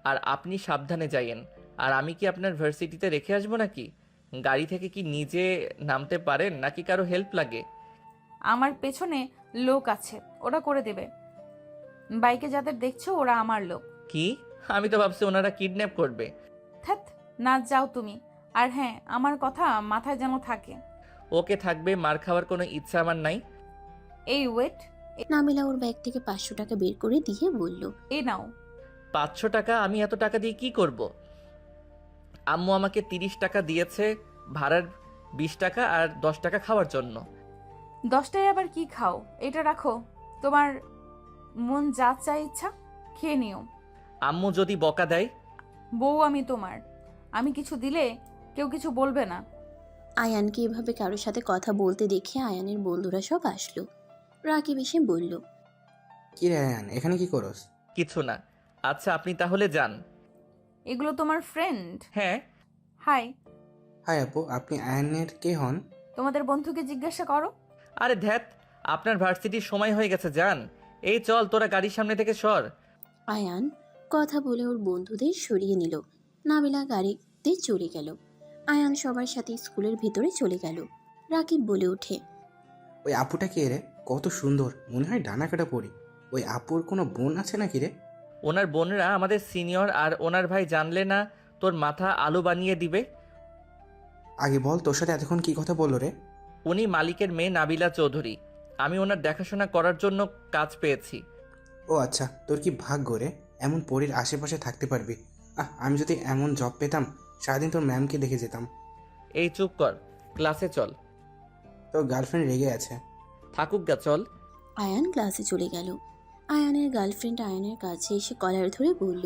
আর আপনি সাবধানে যাইয়েন। আর আমি কি আপনার ভার্সিটিতে রেখে আসবো নাকি? গাড়ি থেকে কি নিজে নামতে পারেন নাকি কারো হেল্প লাগে? আমার পেছনে লোক আছে, ওরা করে দেবে। বাইকে যাদের দেখছো ওরা আমার লোক। কি? আমি তো ভাবছি ওনারা কিডন্যাপ করবে। থ্যাত, না যাও তুমি। আর হ্যাঁ, আমার কথা মাথায় যেন থাকে। ওকে, থাকবে, মার খাওয়ার কোনো ইচ্ছা আমার নাই। এই ওয়েট, নাবিলা ওর ব্যাগ থেকে 500 টাকা বের করে দিয়ে বলল, এই নাও। 500 টাকা? আমি এত টাকা দিয়ে কি করব? আম্মু আমাকে 30 টাকা দিয়েছে ভাড়ার, 20 টাকা আর 10 টাকা খাওয়ার জন্য। 10টায় আবার কি খাও? এটা রাখো, তোমার মন যা চাই ইচ্ছা খেয়ে নিও। আম্মু যদি বকা দেয়? বউ আমি তোমার, আমি কিছু দিলে কেউ কিছু বলবে না। আয়ানকে এভাবে কারোর সাথে কথা বলতে দেখে আয়ানের বন্ধুরা সব আসলো। রাকিব এসে বলল, কি রে আয়ান, এখানে কি করস? কিছু না। আচ্ছা, আপনি তাহলে যান। এগুলো তোমার ফ্রেন্ড? হ্যাঁ। হাই। হাই আপু, আপনি আয়ানের কে হন? তোমাদের বন্ধুকে জিজ্ঞাসা করো। আরে ধ্যাত, আপনার ভার্সিটির সময় হয়ে গেছে, যান। এই চল, তোরা গাড়ির সামনে থেকে সর। আয়ান কথা বলে ওর বন্ধুদের সরিয়ে নিল। নাবিলা গাড়িতে চলে গেল। আয়ান সবার সাথে স্কুলের ভিতরে চলে গেল। রাকিব বলে ওঠে, ওই আপুটা কে রে? কত সুন্দর, মনে হয় ডানা কাটা পড়ি। ওই আপুর কোনো বোন আছে নাকি রে? ওনার বোনরা আমাদের সিনিয়র, আর ওনার ভাই জানলে না তোর মাথা আলু বানিয়ে দিবে। আগে বল, তোর সাথে এতক্ষণ কি কথা বললো রে? উনি মালিকের মেয়ে নাবিলা চৌধুরী। আমি ওনার দেখাশোনা করার জন্য কাজ পেয়েছি। ও আচ্ছা, তোর কি ভাগ্য রে, এমন পরীর আশেপাশে থাকতে পারবি। আমি যদি এমন জব পেতাম, সারাদিন তোর ম্যামকে দেখে যেতাম। এই চুপ কর, ক্লাসে চল। তোর গার্লফ্রেন্ড রেগে আছে। থাকুক গা, চল। আয়ান ক্লাসে চলে গেল। আয়ানের গার্লফ্রেন্ড আয়ানের কাছে এসে কলার ধরে বলল,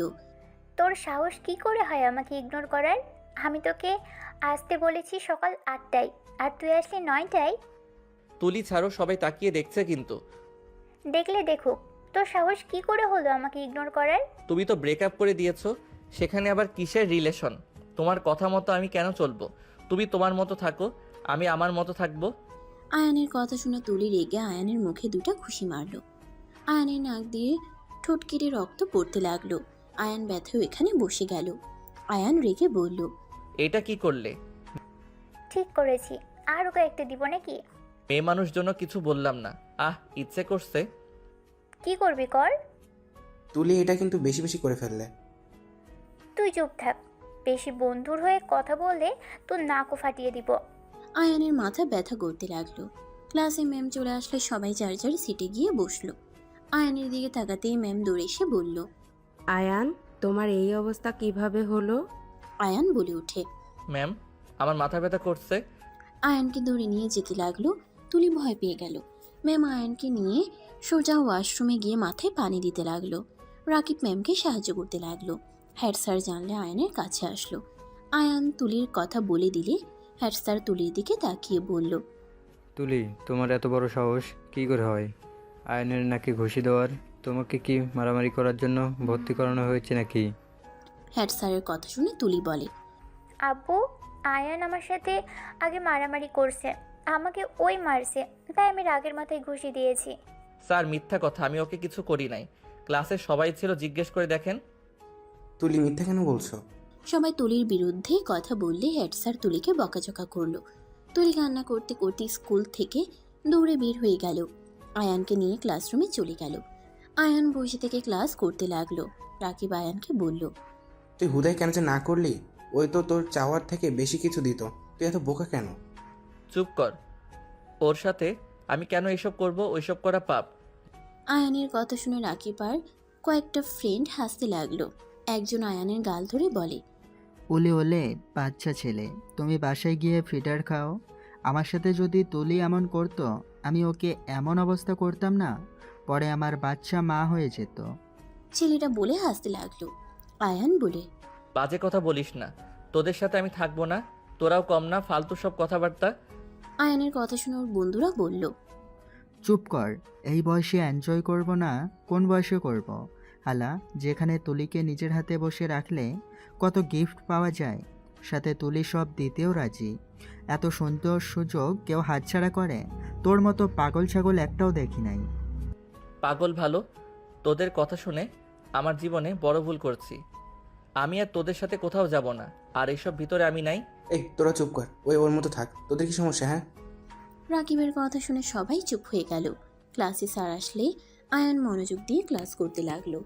তোর সাহস কি করে হয় আমাকে ইগনোর করার? আমি তোকে আসতে বলেছি সকাল 8টায়, আর তুই আসলি 9টায়। তুলি ছাড়ো, সবাই তাকিয়ে দেখছে কিন্তু। দেখলে দেখুক, তোর সাহস কি করে হলো আমাকে ইগনোর করার? তুমি তো ব্রেকআপ করে দিয়েছো, সেখানে আবার কিসের রিলেশন? তোমার কথা মতো আমি কেন চলবো? তুমি তোমার মতো থাকো, আমি আমার মতো থাকবো। আয়ানের কথা শুনে তুলি রেগে আয়ানের মুখে দুটো খুশি মারল। আয়ানের নাক দিয়ে ঠোঁট কেটে রক্ত পড়তে লাগলো। আয়ান ব্যথা এখানে বসে গেল। আয়ান রেগে বলল, এটা কি করলে? ঠিক করেছি, আর ওকে একটা দিব নাকি? মেয়ে মানুষ জন্য কিছু বললাম না। ইচ্ছে করছে। কি করবি কর। তুলি এটা কিন্তু বেশি বেশি করে ফেললে। তুই চুপ থাক, বেশি বন্ধুর হয়ে কথা বললে তোর নাকও ফাটিয়ে দিব। আয়ানের মাথা ব্যথা করতে লাগলো। ক্লাসে ম্যাম চলে আসলে সবাই যার যার সিটে গিয়ে বসলো। আয়ানের দিকে তাকাতেই ম্যাম দৌড়ে এসে বলল, আয়ান, তোমার এই অবস্থা কিভাবে হলো? আয়ান বলে ওঠে। ম্যাম, আমার মাথা ব্যথা করছে। আয়ানকে ধরে নিয়ে যেতে লাগলো। তুলি ভয় পেয়ে গেল। ম্যাম আয়ানকে নিয়ে সোজা ওয়াশরুমে গিয়ে মাথায় পানি দিতে লাগলো। রাকিব ম্যামকে সাহায্য করতে লাগলো। হেড স্যার জানলে আয়ানের কাছে আসলো। আয়ান তুলির কথা বলে দিলে হেড স্যার তুলির দিকে তাকিয়ে বলল, তুলি, তোমার এত বড় সাহস কি করে হয়? আয়নের নাকি ঘুষি দেওয়ার? তোমাকে কি মারামারি করার জন্য ভর্তি করানো হয়েছে নাকি? হেড স্যারের কথা শুনে তুলি বলে, আব্বু, আয়ান আমার সাথে আগে মারামারি করছে, আমাকে ওই মারছে, তাই আমি রাগের মাথায় ঘুষি দিয়েছি। স্যার, মিথ্যা কথা, আমি ওকে কিছু করি নাই। ক্লাসে সবাই ছিল, জিজ্ঞেস করে দেখেন। তুলি মিথ্যা কেন বলছো? সবাই তুলির বিরুদ্ধে কথা বললে হেড স্যার তুলিকে বকাঝকা করলো। তুলি কান্না করতে করতে স্কুল থেকে দৌড়ে বের হয়ে গেল। আয়ানকে নিয়ে ক্লাসরুমে চলে গেল। আয়ান বসে থেকে ক্লাস করতে লাগলো। রাকিব আয়ানকে বলল, তুই হুদাই কেন যে না করলি? ওই তো তোর চাওয়ার থেকে বেশি কিছু দিত। তুই এত বোকা কেন? চুপ কর। ওর সাথে আমি কেন এসব করব? ওইসব করা পাপ। আয়ানের কথা শুনে রাকিব আর কয়েকটা ফ্রেন্ড হাসতে লাগলো। একজন আয়ানের গাল ধরে বলে, ওলে ওলে বাচ্চা ছেলে, তুমি বাসায় গিয়ে ফিটার খাও। আমার সাথে যদি তুলি এমন করতো, আমি ওকে এমন অবস্থা করতাম না, পরে আমার বাচ্চা মা হয়ে যেত। ছেলেটা বলে হাসতে লাগলো। আয়ান বলে, বাজে কথা বলিস না, তোদের সাথে আমি থাকবো না। তোরাও কম না, ফালতু সব কথাবার্তা। আয়ানের কথা শুনে ওর বন্ধুরা বলল, চুপ কর, এই বয়সে এনজয় করব না কোন বয়সে করব? হালা, যেখানে তুলিকে নিজের হাতে বসে রাখলে কত গিফট পাওয়া যায়, সাথে তুলি সব দিতেও রাজি। এত সুন্দর সুযোগ কেউ হাতছাড়া করে? তোর মতো পাগল ছাগল একটাও দেখি নাই। পাগল ভালো, তোদের কথা শুনে আমার জীবনে বড় ভুল করছি। আমি আর তোদের সাথে কোথাও যাব না, আর এইসব ভিতরে আমি নাই। এই তোরা চুপ কর, ওই ওর মতো থাক। তোদের কি সমস্যা? হ্যাঁ, রাকিবের কথা শুনে সবাই চুপ হয়ে গেল। ক্লাসে স্যার আসলে আয়ান মনোযোগ দিয়ে ক্লাস করতে লাগলো।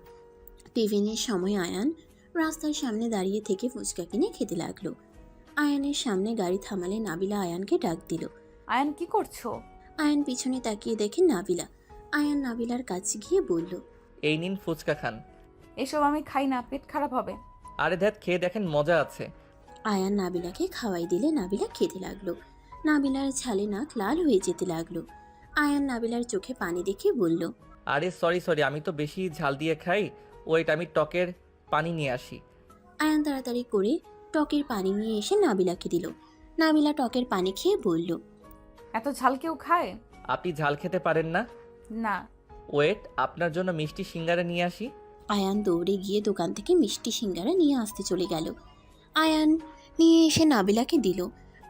টিফিনের সময় আয়ান রাস্তার সামনে দাঁড়িয়ে থেকে ফুচকা কিনে খেতে লাগলো। আয়ানের সামনে গাড়ি থামালে নাবিলা আয়ানকে ডাক দিল। আয়ান কি করছো? আয়ান পিছনে তাকিয়ে দেখে নাবিলা। আয়ান নাবিলার কাছে গিয়ে বলল, এই নিন ফুচকা খান। এসব আমি খাই না, পেট খারাপ হবে। আরে ধ্যাত, খেয়ে দেখেন, মজা আছে। আয়ান নাবিলাকে খাওয়াই দিলে নাবিলা খেতে লাগলো। নাবিলার ছালে নাক লাল হয়ে যেতে লাগলো। আয়ান নাবিলার চোখে পানি দেখে বলল, আরে সরি, আমি তো বেশি ঝাল দিয়ে খাই। ওয়েট, আমি টকের পানি নিয়ে আসি। আয়ান তাড়াতাড়ি করে টকের পানি নিয়ে এসে নাবিলাকে দিল। নাবিলা টকের পানি খেয়ে বলল, এত ঝাল কেউ খায়? আপনি ঝাল খেতে পারেন না? না। ওয়েট, আপনার জন্য মিষ্টি সিঙ্গারা নিয়ে আসি। আয়ান দৌড়ে গিয়ে দোকান থেকে মিষ্টি সিঙ্গারা নিয়ে আসতে চলে গেল। আয়ান নিয়ে এসে নাবিলাকে দিল।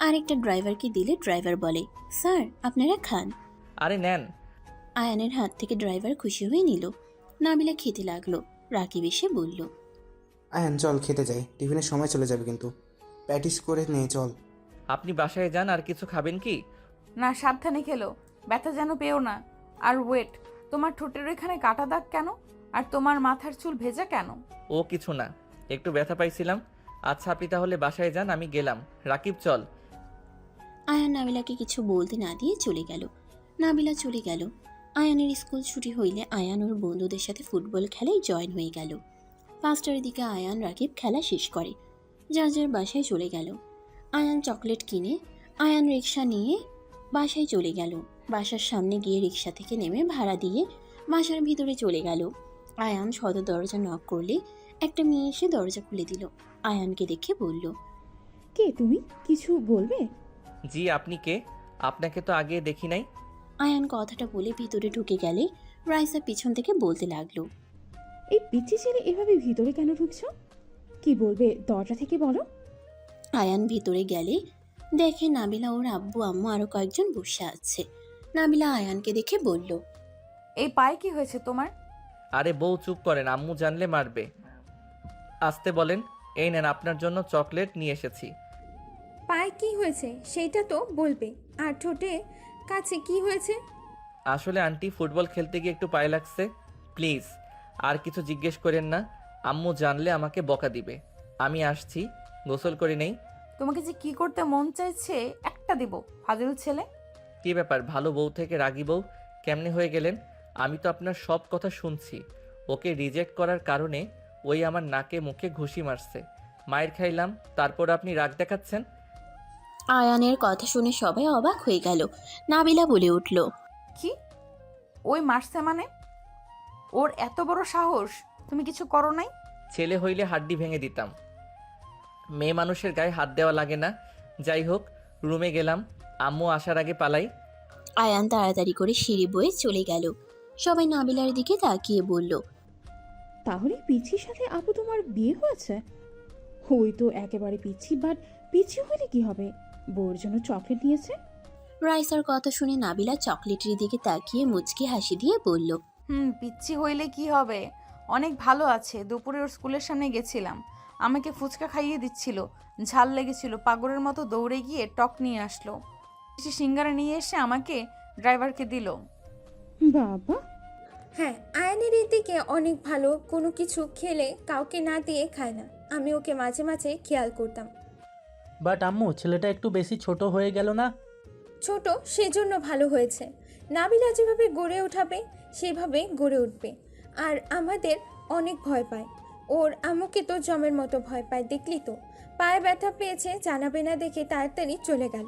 আরেকটা ড্রাইভারকে দিলে ড্রাইভার বলে, স্যার আপনারা খান। আরে নেন। আয়ানের হাত থেকে ড্রাইভার খুশি হয়ে নিল। নাবিলা খেতে লাগলো। রাকিব এসে বলল, আয়ান চল খেতে যাই, টিফিনের সময় চলে যাবে কিন্তু। প্র্যাকটিস করে নে চল। আপনি বাসায় যান, আর কিছু খাবেন কি? না, সাবধানে খেলো, ব্যথা যেন পেও না। আর ওয়েট, তোমার ঠোঁটের এখানে কাটা দাগ কেন? আর তোমার মাথার চুল ভেজা কেন? ও কিছু না, একটু ব্যথা পাইছিলাম। আচ্ছা আপনি তাহলে বাসায় যান, আমি গেলাম। রাকিব চল। আয়ান নাবিলাকে কিছু বলতে না দিয়ে চলে গেল। নাবিলা চলে গেল। আয়ানের স্কুল ছুটি হইলে আয়ান ওর বন্ধুদের সাথে ফুটবল খেলায় জয়েন হয়ে গেল। 5টার দিকে আয়ান রাকিব খেলা শেষ করে যার যার বাসায় চলে গেল। আয়ান চকলেট কিনে আয়ান রিক্সা নিয়ে বাসায় চলে গেল। বাসার সামনে গিয়ে রিক্সা থেকে নেমে ভাড়া দিয়ে বাসার ভিতরে চলে গেল। আয়ান সদর দরজা নক করলে একটা মেয়ে এসে দরজা খুলে দিল। আয়ানকে দেখে বলল, কে তুমি? কিছু বলবে? জি, আপনি কে? আপনাকে তো আগে দেখি নাই। আয়ান কথাটা বলে ভিতরে ঢুকে গেলে রাইসা পিছন থেকে বলতে লাগলো, এই পিচ্ছি ছেলে এভাবে ভিতরে কেন ঢুকছো? কি বলবে দরজা থেকে বলো। আয়ান ভিতরে গেলে দেখে নাবিলা ওর আব্বু আম্মু আরো কয়েকজন বসে আছে। নাবিলা আয়ানকে দেখে বলল, এই পায়ে কি হয়েছে তোমার? আরে বউ চুপ করেন, আম্মু জানলে মারবে। আসতে বলেন। এই নেন, আপনার জন্য চকলেট নিয়ে এসেছি। পায়ে কি হয়েছে সেইটা তো বলবে। আর ঠোঁটে কাছে কি হয়েছে? আসলে আন্টি ফুটবল খেলতে গিয়ে একটু পায়ে লাগছে। প্লিজ আর কিছু জিজ্ঞেস করেন না, আম্মু জানলে আমাকে বকা দিবে। আমি আসছি, গোসল করে নেই। তোমাকে যে কি করতে মন চাইছে একটা দেব, ফাজিল ছেলে। কি ব্যাপার, ভালো বউ থেকে রাগী বউ কেমনে হয়ে গেলেন? আমি তো আপনার সব কথা শুনছি। ওকে রিজেক্ট করার কারণে ওই আমার নাকে মুখে ঘুষি মারছে, মায়ের খাইলাম, তারপর আপনি রাগ দেখাচ্ছেন। আয়ানের কথা শুনে সবাই অবাক হয়ে গেল। নাবিলা বলে উঠল, কি? ওই মারছে মানে? ওর এত বড় সাহস? তুমি কিছু করো নাই? ছেলে হইলে হাড্ডি ভেঙে দিতাম, মেয়ে মানুষের গায়ে হাত দেওয়া লাগে না। যাই হোক, রুমে গেলাম, আম্মু আসার আগে পালাই। আয়ান তাড়াতাড়ি করে সিঁড়ি বয়ে চলে গেল। সবাই নাবিলার দিকে তাকিয়ে বলল, তাহলে পিচ্ছির সাথে আপু তোমার বিয়ে হয়েছে? ওই তো একেবারে পিচ্ছি, বাট পিচ্ছি হলে কি হবে? বউর জন্য চকলেট নিয়েছে। রাইসার কথা শুনে নাবিলা চকলেটের দিকে তাকিয়ে মুচকি হাসি দিয়ে বলল, পিচ্ছি হইলে কি হবে? অনেক ভালো আছে। দুপুরে ওর স্কুলের সামনে গেছিলাম, আমাকে ফুচকা খাইয়ে দিচ্ছিল, ঝাল লেগেছিল, পাগলের মতো দৌড়ে গিয়ে টক নিয়ে আসলো, কিছু সিঙ্গারা নিয়ে এসে আমাকে ড্রাইভারকে দিল। বাবা। হ্যাঁ, আয়নের এই দিকে অনেক ভালো। কোনো কিছু খেলে কাউকে না দিয়ে খায় না। আমি ওকে মাঝে মাঝে খেয়াল করতাম। বাট আম্মু, ছেলেটা একটু বেশি ছোট হয়ে গেল না? ছোট সেজন্য ভালো হয়েছে। নাবিলা যেভাবে গড়ে ওঠাবে সেভাবে গড়ে উঠবে। আর আমাদের অনেক ভয় পায়। ওর আম্মুকে তো জমের মতো ভয় পায়, দেখলি তো। পায়ে ব্যথা পেয়েছে, জানাবে না দেখে তাড়াতাড়ি চলে গেল।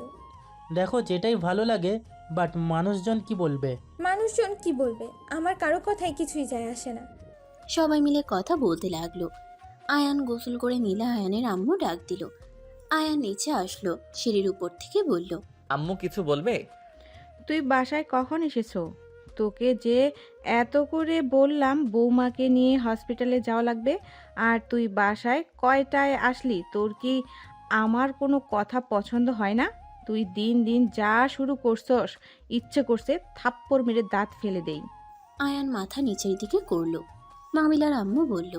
দেখো, যেটাই ভালো লাগে, বাট মানুষজন কি বলবে? মানুষজন কি বলবে? আমার কারো কথায় কিছুই যায় আসে না। সবাই মিলে কথা বলতে লাগলো। আয়ান গোসল করে নিলে আয়ানের আম্মু ডাক দিল। আয়ান নিচে আসলো, সিঁড়ির উপর থেকে বলল, আম্মু কিছু বলবে? তুই বাসায় কখন এসেছো? তোকে যে এত করে বললাম বৌমাকে নিয়ে হসপিটালে যাওয়া লাগবে, আর তুই বাসায় কয়টায় আসলি? তোর কি আমার কোনো কথা পছন্দ হয় না? তুই দিন দিন যা শুরু করছস, ইচ্ছে করছে থাপ্পড় মেরে দাঁত ফেলে দেই। আয়ান মাথা নিচের দিকে করলো। নাবিলার আম্মু বলল,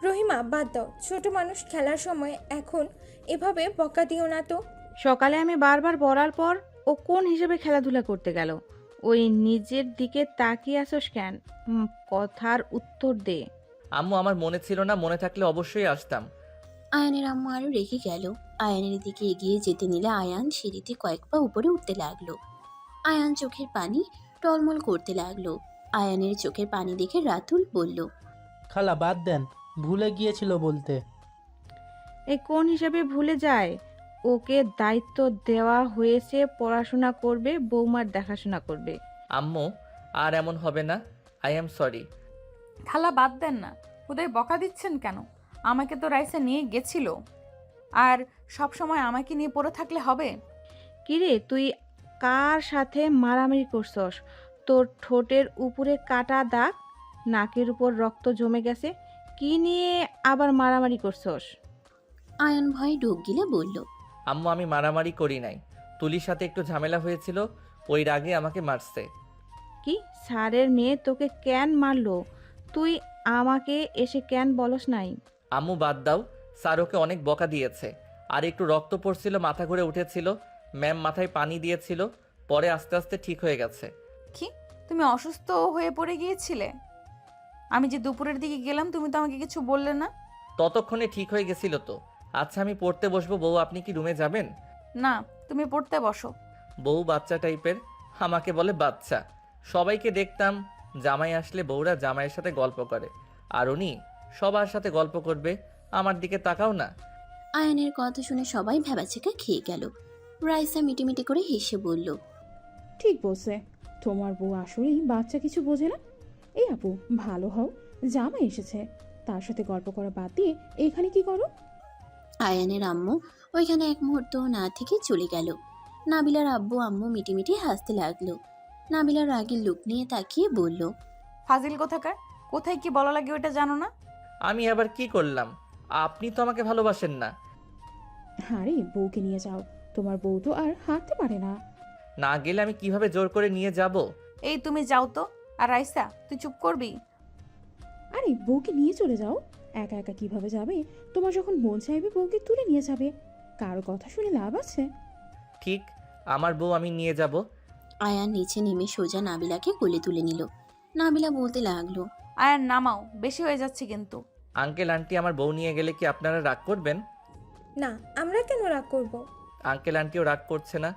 রহিমা, বাদ দাও। ছোট মানুষ খেলার সময় এখন এভাবে বকা দিও না তো। সকালে আমি বারবার বলার পর ও কোন হিসেবে খেলাধুলা করতে গেল? ওই নিজের দিকে তাকিয়ে আসোস কেন? কথার উত্তর দে। আম্মু, আমার মনে ছিল না, মনে থাকলে অবশ্যই আসতাম। আয়ানের আম্মু আরো রেখে গেল। আয়ানের দিকে এগিয়ে যেতে নিলে আয়ান সিঁড়িতে কয়েক পা উপরে উঠতে লাগলো। আয়ান চোখের পানি টলমল করতে লাগলো। আয়ানের চোখের পানি দেখে রাতুল বলল, খালা বাদ দেন, ভুলে গিয়েছিল বলতে। এই কোন হিসাবে ভুলে যায়? ওকে দায়িত্ব দেওয়া হয়েছে, পড়াশোনা করবে, বৌমার দেখাশোনা করবে। আম্মু, আর এমন হবে না, আই এম সরি। খালা বাদ দেন না, ওদের বকা দিচ্ছেন কেন? আমাকে তো রাইসা নিয়ে গেছিল, আর সব সময় আমাকে নিয়ে পড়ে থাকলে হবে? কিরে, তুই কার সাথে মারামারি করছস? তোর ঠোঁটের উপরে কাটা দাগ, নাকের উপর রক্ত জমে গেছে, কি নিয়ে আবার মারামারি করছস? আয়ান ভয়ে ঢোক গিলে বলল, আম্মু, আমি মারামারি করি নাই, তুলির সাথে একটু ঝামেলা হয়েছিল, ওই রাগে আমাকে মারছে। কি স্যারের মেয়ে তোকে কেন মারলো? তুই আমাকে এসে কেন বলস নাই? আম্মু বাদ দাও, স্যার ওকে অনেক বকা দিয়েছে। আর একটু রক্ত পড়ছিল, মাথা ঘুরে উঠেছিল, ম্যাম মাথায় পানি দিয়েছিল, পরে আস্তে আস্তে ঠিক হয়ে গেছে। কি তুমি অসুস্থ হয়ে পড়ে গিয়েছিলে? আমি যে দুপুরের দিকে গেলাম তুমি তো আমাকে কিছু বললে না। ততক্ষণে ঠিক হয়ে গেছিল তো। আচ্ছা আমি পড়তে বসবো, বউ আপনি কি রুমে যাবেন? না, তুমি পড়তে বসো। বউ বাচ্চা টাইপের, আমাকে বলে বাচ্চা। সবাইকে দেখতাম জামাই আসলে বউরা জামাইয়ের সাথে গল্প করে, আর উনি সবার সাথে গল্প করবে, আমার দিকে তাকাও না। আয়ানের কথা শুনে সবাই ভ্যাবাচেকা খেয়ে গেল। রাইসা মিটিমিটি করে হেসে বলল, ঠিক বলছে, তোমার বউ আসলেই বাচ্চা কিছু বোঝে না। এই আপু, ভালো হও, জামাই এসেছে, তার সাথে গল্প করা বাদ দিয়ে এখানে কি করো? আয়ানের আম্মু ওইখানে এক মুহূর্ত না থেকে চলে গেল। নাবিলার আব্বু আম্মু মিটিমিটি হাসতে লাগলো। নাবিলার রাগের লুক নিয়ে তাকিয়ে বলল, ফাজিল কোথাকার, কোথায় কি বলা লাগে ওটা জানো না? আমি আবার কি করলাম? আপনি তো আমাকে ভালোবাসেন না। আরে বউকে নিয়ে যাও, তোমার বউ তো আর হাঁটতে পারে না। না গেলে আমি কিভাবে জোর করে নিয়ে যাব? এই তুমি যাও তো। আর রাইসা, তুই চুপ করবি? আরে বউকে নিয়ে চলে যাও, একা একা কিভাবে যাবে? তোমার যখন মন চাইবে বউকে তুলে নিয়ে যাবে, কারো কথা শুনে লাভ আছে? ঠিক, আমার বউ আমি নিয়ে যাব। আয়ান নিচে নেমে সোজা নাবিলাকে কোলে তুলে নিল। নাবিলা বলতে লাগলো, আয়ার নামাও, বেশি হয়ে যাচ্ছে কিন্তু। আঙ্কেল আন্টি আমার বউ নিয়ে গেলে কি আপনারা রাগ করবেন? না, আমরা কেন রাগ করব? আঙ্কেল আন্টিও রাগ করছে না,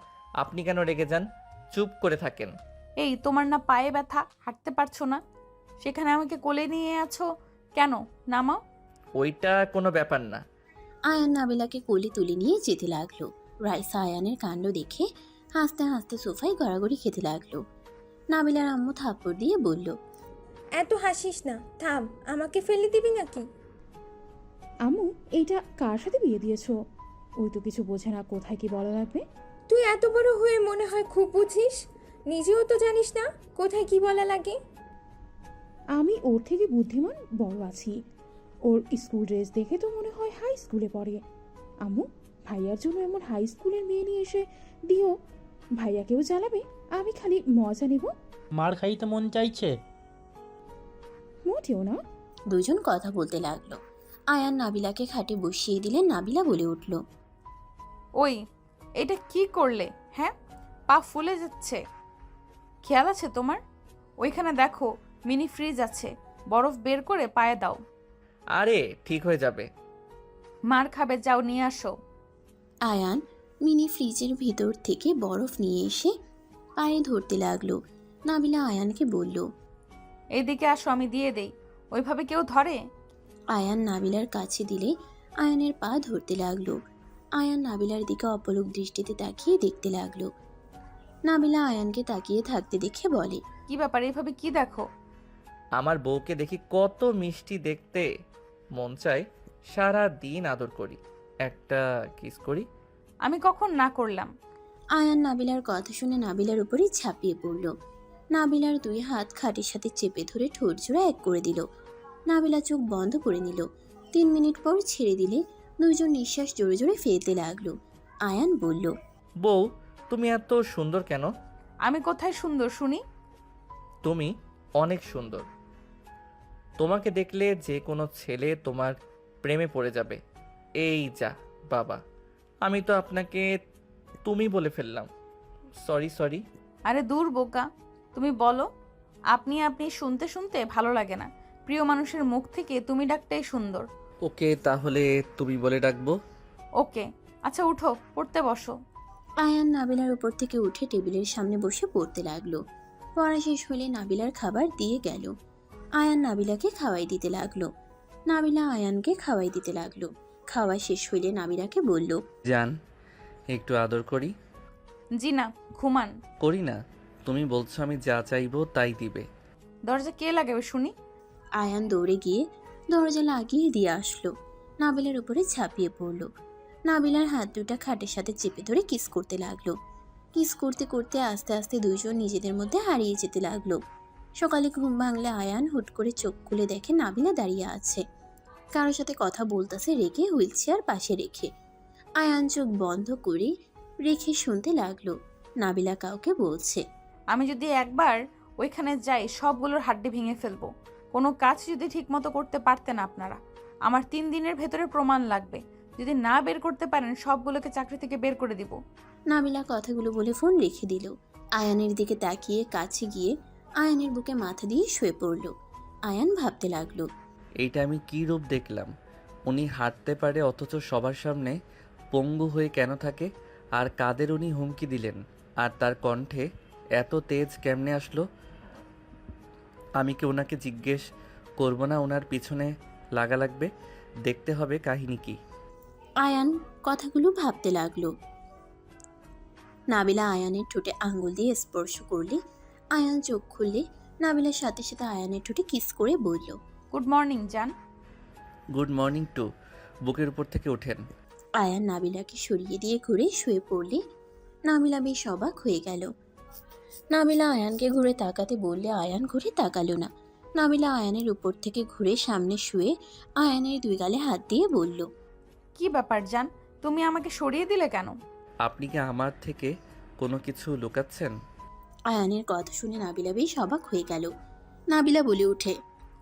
আপনি কেন রেগে যান? চুপ করে থাকেন। এই তোমার না পায়ে ব্যথা, হাঁটতে পারছো না, সেখানে আমাকে কোলে নিয়ে আছো কেন? নামাও। ওইটা কোনো ব্যাপার না। আয়ান নাবিলাকে কোলে তুলে নিয়ে যেতে লাগলো। রাইসা আয়ানের কাণ্ড দেখে হাসতে হাসতে সোফায় গড়াগড়ি খেতে লাগলো। নাবিলার আম্মু থাপ্পড় দিয়ে বলল, এত হাসিস না, থাম, আমাকে ফেলে দিবি নাকি? আম্মু, এইটা কার সাথে বিয়ে দিয়েছো? ওই তো কিছু বোঝে না কোথায় কি বলা লাগবে। তুই এত বড় হয়ে মনে হয় খুব বুঝিস, নিজেও তো জানিস না কোথায় কি বলা লাগে। আমি ওর থেকে বুদ্ধিমান বড় আছি। ওর স্কুল ড্রেস দেখে তো মনে হয় হাই স্কুলে পড়ে। আম্মু, ভাইয়ার জন্য এমন হাই স্কুলের মেয়ে নিয়ে এসে দিও, ভাইয়াকেও জ্বালাবে, আমি খালি মজা নেব। মার খাইতে মন চাইছে? মোটেও না। দুজন কথা বলতে লাগলো। আয়ান নাবিলাকে খাটে বসিয়ে দিলে নাবিলা বলে উঠল, ওই, এটা কি করলে? হ্যাঁ, পা ফুলে যাচ্ছে, খেয়াল আছে তোমার? ওইখানে দেখো মিনি ফ্রিজ আছে, বরফ বের করে পায়ে দাও। আরে ঠিক হয়ে যাবে। মার খাবে, যাও নিয়ে আসো। আয়ান মিনি ফ্রিজের ভিতর থেকে বরফ নিয়ে এসে পায়ে ধরতে লাগলো। নাবিলা আয়ানকে বলল, এইদিকে আসো, আমি দিয়ে দেই। ওইভাবে কেউ ধরে? আয়ান নাবিলার কাছে দিলে আয়ানের পা ধরতে লাগলো। আয়ান নাবিলার দিকে অপলক দৃষ্টিতে তাকিয়ে দেখতে লাগলো। নাবিলা আয়ানকে তাকিয়ে থাকতে দেখে বলে, কি ব্যাপার, এইভাবে কি দেখো? আমার বউকে দেখি কত মিষ্টি দেখতে, মন চায় সারা দিন আদর করি, একটা কিস করি। আমি কখন না করলাম? আয়ান নাবিলার কথা শুনে নাবিলার উপরে ঝাঁপিয়ে পড়ল। নাবিলার দুই হাত খাটের সাথে চেপে ধরে ঠোঁট জোড়া এক করে দিল। নাবিলা চোখ বন্ধ করে নিল। 3 মিনিট পর ছেড়ে দিলে দুইজন নিঃশ্বাস জোরে জোরে ফেলতে লাগলো। আয়ান বলল, বউ তুমি এত সুন্দর কেন? আমি কোথায় সুন্দর শুনি? তুমি অনেক সুন্দর। তোমাকে দেখলে যে কোনো ছেলে তোমার প্রেমে পড়ে যাবে। এই যা বাবা, আমি তো আপনাকে তুমি বলে ফেললাম, সরি সরি। আরে দূর বোকা, তুমি বলো। আপনি আপনি শুনতে শুনতে ভালো লাগে না। প্রিয় মানুষের মুখ থেকে তুমি ডাকটাই সুন্দর। ওকে, তাহলে তুমি বলে ডাকবো। ওকে, আচ্ছা উঠো, পড়তে বসো। আয়ান নাবিলার উপর থেকে উঠে টেবিলের সামনে বসে পড়তে লাগলো। পড়া শেষ হলে নাবিলার খাবার দিয়ে গেল। আয়ান নাবিলাকে খাওয়াই দিতে লাগলো। নাবিলা আয়ানকে খাওয়াই দিতে লাগলো। খাওয়া শেষ হইলে নাবিলাকে বলল, জান একটু আদর করি। জি না, ঘুমান। করি না, তুমি বলছো আমি যা চাইবো তাই দিবে। দরজা কে লাগাবে শুনি? আয়ান দৌড়ে গিয়ে দরজা লাগিয়ে দিয়ে আসলো। নাবিলার উপরে ঝাঁপিয়ে পড়লো। নাবিলার হাত দুটা খাটের সাথে চেপে ধরে কিস করতে লাগলো। কিস করতে করতে আস্তে আস্তে দুইজন নিজেদের মধ্যে হারিয়ে যেতে লাগলো। সকালে ঘুম ভাঙলে আয়ান হুট করে চোখ খুলে দেখে নাবিলা দাঁড়িয়ে আছে, কারোর সাথে কথা বলতেছে রেখে, হুইল চেয়ার পাশে রেখে। আয়ান চোখ বন্ধ করে রেখে শুনতে লাগলো। নাবিলা কাউকে বলছে। আমি যদি একবার ওইখানে যাই সবগুলোর হাড্ডি ভেঙে ফেলবো। কোনো কাজ যদি ঠিকমতো করতে পারতেন আপনারা, আমার 3 দিনের ভেতরে প্রমাণ লাগবে। যদি না বের করতে পারেন সবগুলোকে চাকরি থেকে বের করে দিব। নাবিলা কথাগুলো বলে ফোন রেখে দিল। আয়ানের দিকে তাকিয়ে কাছে গিয়ে আয়ানের বুকে মাথা দিয়ে শুয়ে পড়ল। আয়ান ভাবতে লাগলো, এইটা আমি কী রূপ দেখলাম? উনি হাঁটতে পারে অথচ সবার সামনে পঙ্গু হয়ে কেন থাকে? আর কাদের উনি হুমকি দিলেন? আর তার কণ্ঠে এত তেজ কেমনে আসলো? আমি কি ওনাকে জিজ্ঞেস করব না ওনার পিছনে লাগা লাগবে? দেখতে হবে কাহিনী কি। আয়ান কথাগুলো ভাবতে লাগলো। নাবিলা আয়ানের ঠোঁটে আঙ্গুল দিয়ে স্পর্শ করলে আয়ান চোখ খুললে নাবিলার সাথে সাথে আয়ানের ঠোঁটে কিস করে বলল, গুড মর্নিং জান। Good morning to. বুকের উপর থেকে ওঠেন। আয়ান নাবিলাকে সরিয়ে দিয়ে ঘুরে শুয়ে পড়লে নাবিলা বেশ অবাক হয়ে গেল। নাবিলা আয়ানকে ঘুরে তাকাতে বললে আয়ান ঘুরে তাকালো না। নাবিলা আয়ানের উপর থেকে ঘুরে সামনে শুয়ে আয়ানের 2 গালে হাত দিয়ে বলল, কি ব্যাপার জান, তুমি আমাকে সরিয়ে দিলে কেন? আপনি কি আমার থেকে কোনো কিছু লুকাচ্ছেন? আয়ানের কথা শুনে নাবিলা বেশ অবাক হয়ে গেল। নাবিলা বলে উঠে,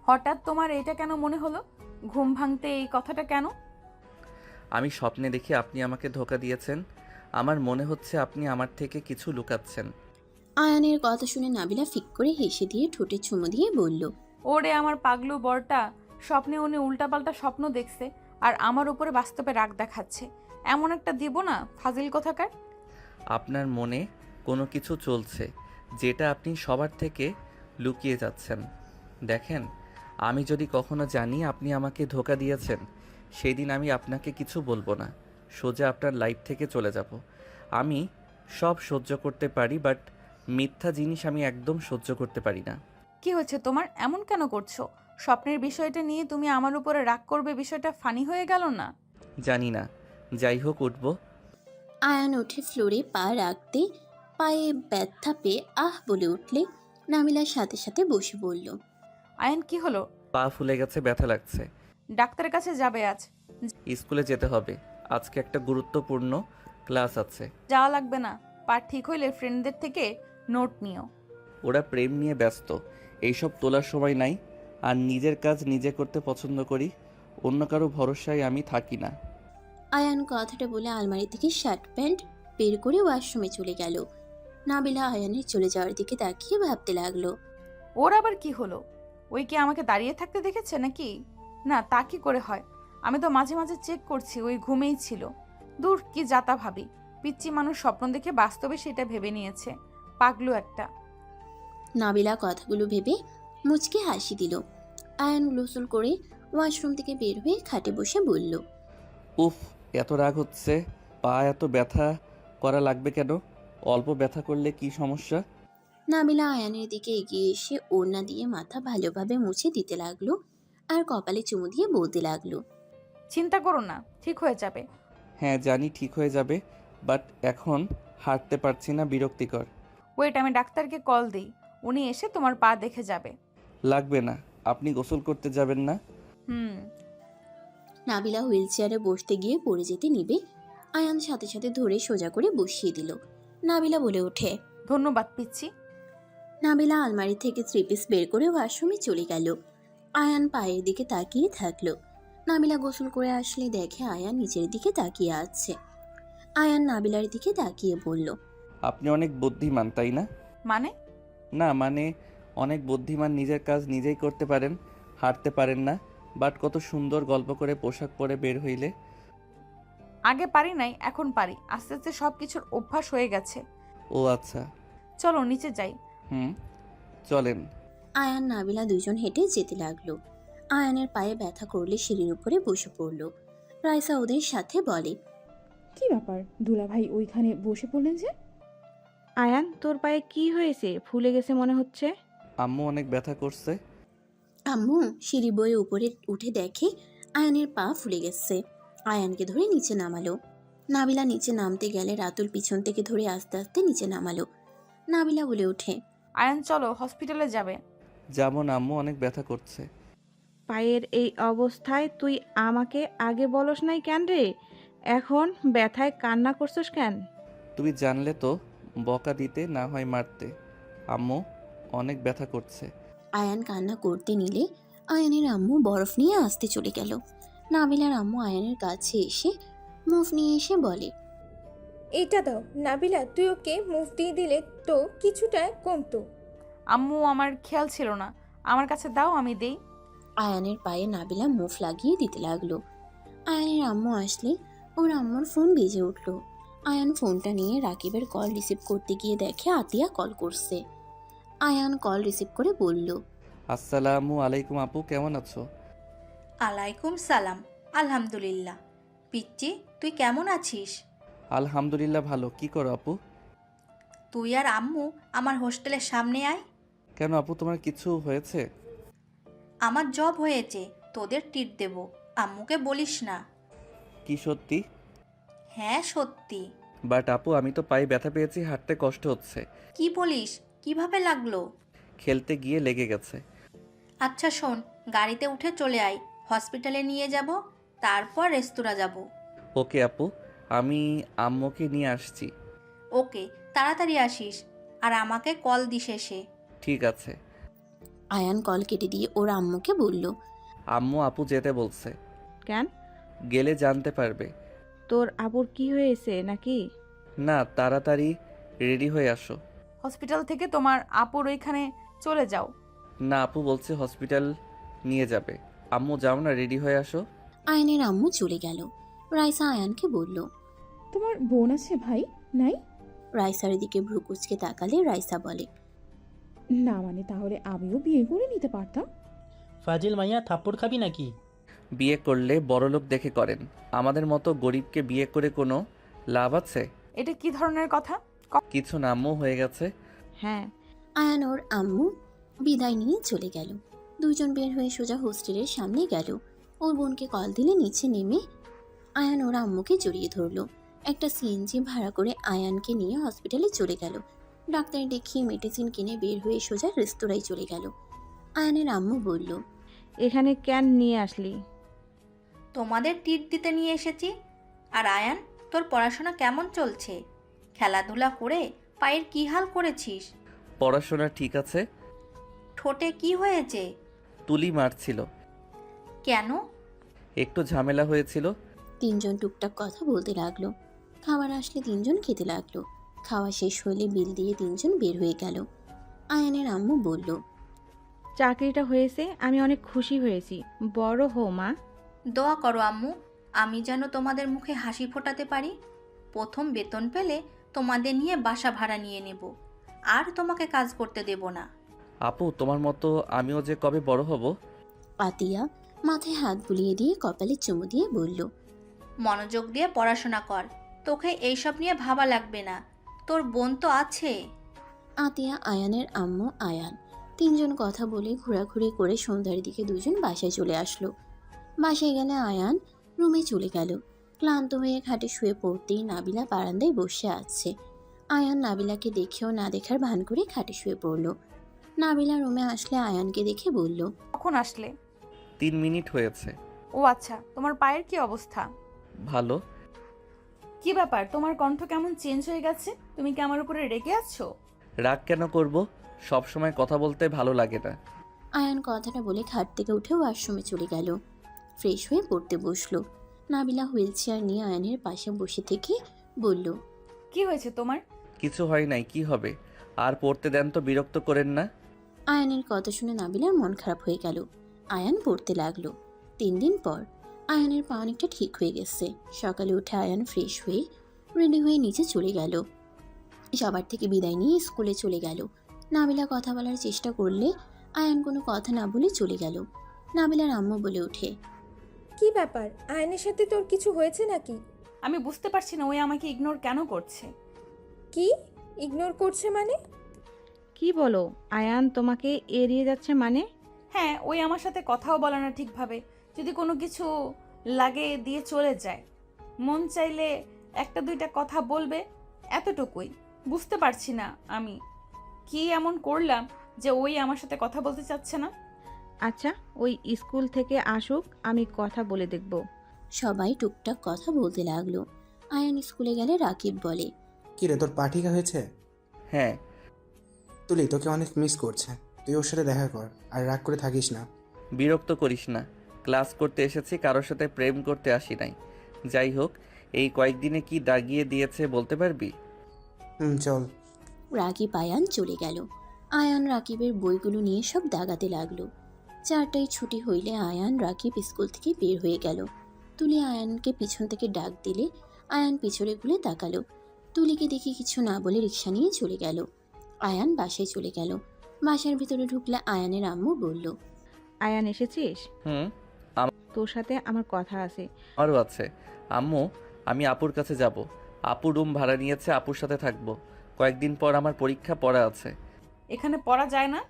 হঠাৎ তোমার এটা কেন মনে হলো? ঘুম ভাঙতে এই কথাটা কেন? আমি স্বপ্নে দেখি আপনি আমাকে ধোঁকা দিয়েছেন। আমার মনে হচ্ছে আপনি আমার থেকে কিছু লুকাচ্ছেন। আয়ানের কথা শুনে নাবিলা ফিক করে হেসে দিয়ে ঠোঁটে চুমু দিয়ে বলল, ওরে আমার পাগলু বরটা, স্বপ্নে উনি উল্টাপাল্টা স্বপ্ন দেখছে আর আমার উপরে বাস্তবে রাগ দেখাচ্ছে। এমন একটা দিব না, ফাজিল কোথাকার। আপনার মনে কোনো কিছু চলছে যেটা আপনি সবার থেকে লুকিয়ে যাচ্ছেন। দেখেন, আমি যদি কখনো জানি আপনি আমাকে ধোঁকা দিয়েছেন, সেই দিন আমি আপনাকে কিছু বলবো না, সোজা আপনার লাইফ থেকে চলে যাব। আমি সব সহ্য করতে পারি, বাট মিথ্যা জিনিস আমি একদম সহ্য করতে পারি না। কি হচ্ছে তোমার, এমন কেন করছো? স্বপ্নের বিষয়টা নিয়ে তুমি আমার উপরে রাগ করবে, বিষয়টা ফানি হয়ে গেল না? জানি না, যাই হোক উঠব। আয়ান উঠে ফ্লোরে পা রাখতে পায়ে ব্যথা পেয়ে আহ বলে উঠলে নাবিলার সাথে সাথে বসে বলল, আয়ন কি হলো? পা ফুলে গেছে, ব্যথা লাগছে। ডাক্তারের কাছে যাবে আজ? স্কুলে যেতে হবে, আজকে একটা গুরুত্বপূর্ণ ক্লাস আছে। যাওয়া লাগবে না, পা ঠিক হইলে ফ্রেন্ডদের থেকে নোট নিও। ওরা প্রেম নিয়ে ব্যস্ত, এইসব তোলার সময় নাই। আর নিজের কাজ নিজে করতে পছন্দ করি, অন্য কারো ভরসায় আমি থাকি না। আয়ান কথাটা বলে আলমারি থেকে শার্ট প্যান্ট বের করে ওয়াশরুমে চলে গেল। নাবিলা আয়ানের চলে যাওয়ার দিকে তাকিয়ে ভাবতে লাগলো, ওর আবার কি হলো? ওই কি আমাকে দাঁড়িয়ে থাকতে দেখেছে নাকি? না, তা কি করে হয়? আমি তো মাঝে মাঝে চেক করছি, ওই ঘুমেই ছিল। দূর, কি যাতা ভাবি। পিচ্চি মানুষ স্বপ্ন দেখে বাস্তবে সেটা ভেবে নিয়েছে, পাগলু একটা। নাবিলা কথাগুলো ভেবে মুচকে হাসি দিল। আয়ান গোসল করে ওয়াশরুম থেকে বের হয়ে খাটে বসে বলল, উফ, এত রাগ হচ্ছে। পা এত ব্যথা করা লাগবে কেন? অল্প ব্যথা করলে কি সমস্যা? নাবিলা আয়ানের দিকে এগিয়ে এসে ওড়না দিয়ে মাথা ভালোভাবে মুছে দিতে লাগলো আর কপালে চুমু দিয়ে বলতে লাগলো, চিন্তা করো না, ঠিক হয়ে যাবে। হ্যাঁ জানি ঠিক হয়ে যাবে, বাট এখন হাঁটতে পারছি না, বিরক্তিকর। ওয়েট, আমি ডাক্তারকে কল দিই, উনি এসে তোমার পা দেখে যাবে। লাগবে না, আপনি গোসল করতে যাবেন না? হুম। নাবিলা হুইল চেয়ারে বসতে গিয়ে পড়ে যেতে নিবে, আয়ান সাথে সাথে ধরে সোজা করে বসিয়ে দিল। নাবিলা বলে ওঠে, ধন্যবাদ পিচ্ছি। নাবিলা আলমারি থেকে 3 পিস বের করে ওয়াশরুমে চলে গেল। আয়ান পায়ের দিকে তাকিয়ে থাকলো। নাবিলা গোসল করে আসলে দেখে আয়ান নিচের দিকে তাকিয়ে আছে। আয়ান নাবিলার দিকে তাকিয়ে বলল, আপনি অনেক বুদ্ধিমান, তাই না? মানে? না মানে, অনেক বুদ্ধিমান, নিজের কাজ নিজেই করতে পারেন, হাঁটতে পারেন না, বাট কত সুন্দর গল্প করে পোশাক পরে বের হইলে। আগে পারি নাই, এখন পারি, আস্তে আস্তে সব কিছুর অভ্যাস হয়ে গেছে। ও আচ্ছা। চলো নিচে যাই। চলেন। আয়ান নাবিলা দুজন হেঁটে যেতে লাগলো। আয়ানের পায়ে ব্যথা করলে সিঁড়ির উপরে বসে পড়ল। রাইসা ওদের সাথে বলে, কি ব্যাপার দুলা ভাই ওইখানে বসে পড়লেন যে? আয়ান, তোর পায়ে কি হয়েছে? ফুলে গেছে মনে হচ্ছে। আম্মু অনেক ব্যথা করছে। আম্মু সিঁড়ি বয়ে উপরে উঠে দেখে আয়ানের পা ফুলে গেছে। আয়ানকে ধরে নিচে নামালো। নাবিলা নিচে নামতে গেলে রাতুল পিছন থেকে ধরে আস্তে আস্তে নিচে নামালো। নাবিলা বলে ওঠে, আয়ন চলো, হসপিটালে যাবে। যেমন আম্মু অনেক ব্যথা করছে। পায়ের এই অবস্থায় তুই আমাকে আগে বলস নাই কেন রে? এখন ব্যথায় কান্না করছিস কেন? তুমি জানলে তো বকা দিতে না হয় মারতে। আম্মু অনেক ব্যথা করছে। আয়ান কান্না করতে নিলে আয়ানের আম্মু বরফ নিয়ে আসতে চলে গেল। নাবিলার আম্মু আয়ানের কাছে এসে মুভ নিয়ে এসে বলে, এটা দাও নাবিলা, তুই ওকে মুভ দিয়ে দিলে তো কিছুটা কমতো। আম্মু আমার খেয়াল ছিল না, আমার কাছে দাও, আমি দেই। আয়ানের পায়ে নাবিলা মুভ লাগিয়ে দিতে লাগলো। আয়ানের আম্মু আসলে ওর আম্মুর ফোন বেজে উঠলো। আয়ান ফোনটা নিয়ে রাকিবের কল রিসিভ করতে গিয়ে দেখে আতিয়া কল করছে। আয়ান কল রিসিভ করে বলল, আসসালামু আলাইকুম আপু, কেমন আছো? আলাইকুম সালাম, আলহামদুলিল্লাহ। পিচ্চি, তুই কেমন আছিস? আলহামদুলিল্লাহ ভালো। কি করো আপু? তুই আর আম্মু আমার হোস্টেলের সামনে আয়। কেন আপু, তোমার কিছু হয়েছে? আমার জব হয়েছে, তোদের ট্রিট দেব, আম্মুকে বলিস না। কি সত্যি? হ্যাঁ সত্যি। বাট আপু, আমি তো পায়ে ব্যথা পেয়েছি, হাঁটতে কষ্ট হচ্ছে। কি বলিস? কিভাবে লাগলো? খেলতে গিয়ে লেগে গেছে। আচ্ছা শোন, গাড়িতে উঠে চলে আয়, হসপিটালে নিয়ে যাব, তারপর রেস্তোরাঁ যাব। ওকে আপু, আমি আম্মুকে নিয়ে আসছি। ওকে, তাড়াতাড়ি আসিস, আর আমাকে কল দিস এসে। ঠিক আছে। আয়ান কল কেটে দিয়ে ওর আম্মুকে বলল, আম্মু আপু যেতে বলছে। কেন? গেলে জানতে পারবে। তোর আবুর কি হয়েছে নাকি? না, তাড়াতাড়ি রেডি হয়ে আসো। হসপিটাল থেকে তোমার আপুর ওইখানে চলে যাও। না, আপু বলছে হসপিটাল নিয়ে যাবে। আম্মু যাও না, রেডি হয়ে আসো। আয়ানের আম্মু চলে গেল। রাইসা আয়ানকে বলল, তোমার বোন আছে ভাই? নাই? রাইসার দিকে ভ্রু কুচকে তাকালে রাইসা বলে, না মানে তাহলে আমিও বিয়ে করে নিতে পারতাম। ফাজিল মাইয়া, থাপ্পড় খাবি নাকি? বিয়ে করলে বড়লোক দেখে করেন, আমাদের মতো গরিবকে বিয়ে করে কোনো লাভ আছে? এটা কি ধরনের কথা? কিছু না আম্মু, হয়ে গেছে। হ্যাঁ। আয়ান ওর আম্মু বিদায় নিয়ে চলে গেল। দুজন বের হয়ে সোজা হোস্টেলের সামনে গেল। ওর বোনকে কল দিলে নিচে নেমে আয়ান ওর আম্মুকে জড়িয়ে ধরলো। একটা সিএনজি ভাড়া করে আয়ানকে নিয়ে হসপিটালে চলে গেল। ডাক্তার দেখিয়ে মেডিসিন কিনে বের হয়ে সোজা রেস্তোরাঁয় চলে গেল। আয়ানের আম্মু বলল, এখানে কেন নিয়ে আসলি? তোমাদের ট্রিট দিতে নিয়ে এসেছি। আর আয়ান, তোর পড়াশোনা কেমন চলছে? খেলাধুলা করে পায়ের কি হাল করেছিস? পড়াশোনা ঠিক আছে। ঠোঁটে কি হয়েছে? তুলি মারছিল। কেন? একটু ঝামেলা হয়েছিল। তিনজন টুকটাক কথা বলতে লাগলো। খাবার আসলে তিনজন খেতে লাগলো। খাওয়া শেষ হলে বিল দিয়ে তিনজন বের হয়ে গেল। আয়ানের আম্মু বলল, চাকরিটা হয়েছে, আমি অনেক খুশি হয়েছি। বড় হো মা। দোয়া করো আম্মু, আমি যেন তোমাদের মুখে হাসি ফোটাতে পারি। প্রথম বেতন পেলে তোমাদের নিয়ে বাসা ভাড়া নিয়ে নেব, আর তোমাকে কাজ করতে দেব না। আপু, তোমার মতো আমিও যে কবে বড় হব। আতিয়া মাথায় হাত বুলিয়ে দিয়ে কপালে চুমু দিয়ে বলল, মনোযোগ দিয়ে পড়াশোনা কর, তোকে এইসব নিয়ে ভাবা লাগবে না, তোর বোন তো আছে। আতিয়া, আয়ানের আম্মু, আয়ান তিনজন কথা বলে ঘোরাঘুরি করে সন্ধ্যার দিকে দুজন বাসায় চলে আসলো। বাসায় গেলে আয়ান রুমে চলে গেল। ক্লান্ত হয়ে খাটে শুয়ে পড়তেই নাবিলা বারান্দায় বসে আছে। আয়ান নাবিলাকে দেখেও না দেখার ভান করে খাটে শুয়ে পড়ল। নাবিলা রুমে আসলে আয়ানকে দেখে বলল, কখন আসলে? 3 মিনিট হয়েছে। ও আচ্ছা, তোমার পায়ের কি অবস্থা? ভালো। কি ব্যাপার, তোমার কণ্ঠ কেমন চেঞ্জ হয়ে গেছে? তুমি কি আমার উপরে রেগে আছো? রাগ কেন করব, সব সময় কথা বলতে ভালো লাগে না। আয়ান কথাটা বলে খাট থেকে উঠে ওয়াশরুমে চলে গেল। ফ্রেশ হয়ে পড়তে বসলো। নাবিলা হুইল চেয়ার নিয়ে আয়ানের পাশে বসে থেকে বলল, কি হয়েছে তোমার? কিছু হয় নাই, কি হবে? আর পড়তে দেন তো, বিরক্ত করেন না। আয়ানের কথা শুনে নাবিলার মন খারাপ হয়ে গেল। আয়ান পড়তে লাগলো। 3 দিন পর আয়ানের পা অনেকটা ঠিক হয়ে গেছে। সকালে উঠে আয়ান ফ্রেশ হয়ে রেডি হয়ে নিচে চলে গেল। সবার থেকে বিদায় নিয়ে স্কুলে চলে গেল। নাবিলা কথা বলার চেষ্টা করলে আয়ান কোনো কথা না বলে চলে গেল। নাবিলার আম্মু বলে ওঠে, কি ব্যাপার, আয়নের সাথে তোর কিছু হয়েছে নাকি? আমি বুঝতে পারছি না, ওই আমাকে ইগনোর কেন করছে। কি ইগনোর করছে মানে? কি বলো? আয়ান তোমাকে এড়িয়ে যাচ্ছে মানে? হ্যাঁ, ওই আমার সাথে কথাও বলে না ঠিকভাবে। যদি কোনো কিছু লাগে দিয়ে চলে যায়, মন চাইলে একটা দুইটা কথা বলবে, এতটুকুই। বুঝতে পারছি না আমি কি এমন করলাম যে ওই আমার সাথে কথা বলতে চাচ্ছে না। আচ্ছা, ওই স্কুল থেকে আসুক, আমি কথা বলে দেখব। সবাই টুকটাক কথা বলতে লাগলো। আয়ান স্কুলে গেলে রাকিব বলে, কি রে, তোর পা ঠিক হয়েছে? হ্যাঁ। তুলি তোকে অনেক মিস করছে, তুই ওর সাথে দেখা কর আর রাগ করে থাকিস না। বিরক্ত করিস না, ক্লাস করতে এসেছি, কারোর সাথে প্রেম করতে আসি নাই। যাই হোক, এই কয়েকদিনে কি দাগিয়ে দিয়েছে বলতে পারবি? চল। রাকিব আয়ান চলে গেল। আয়ান রাকিবের বইগুলো নিয়ে সব দাগাতে লাগলো। 4টায় ছুটি হইলে আয়ান রাকিব স্কুল থেকে বের হয়ে গেল। তুলি আয়ানকে পিছন থেকে ডাক দিলে আয়ান পিছনে ঘুরে তাকালো। তুলিকে দেখে কিছু না বলে রিক্সা নিয়ে চলে গেল। আয়ান বাসায় চলে গেল। বাসার ভিতরে ঢুকলে আয়ানের আম্মু বলল, আয়ান এসেছিস? হুম। তোর সাথে আমার কথা আছে। আমারও আছে। আম্মু, আমি আপুর কাছে যাব। আপু রুম ভাড়া নিয়েছে, আপুর সাথে থাকবো। কয়েকদিন পর আমার পরীক্ষা পড়া আছে। এখানে পড়া যায় না?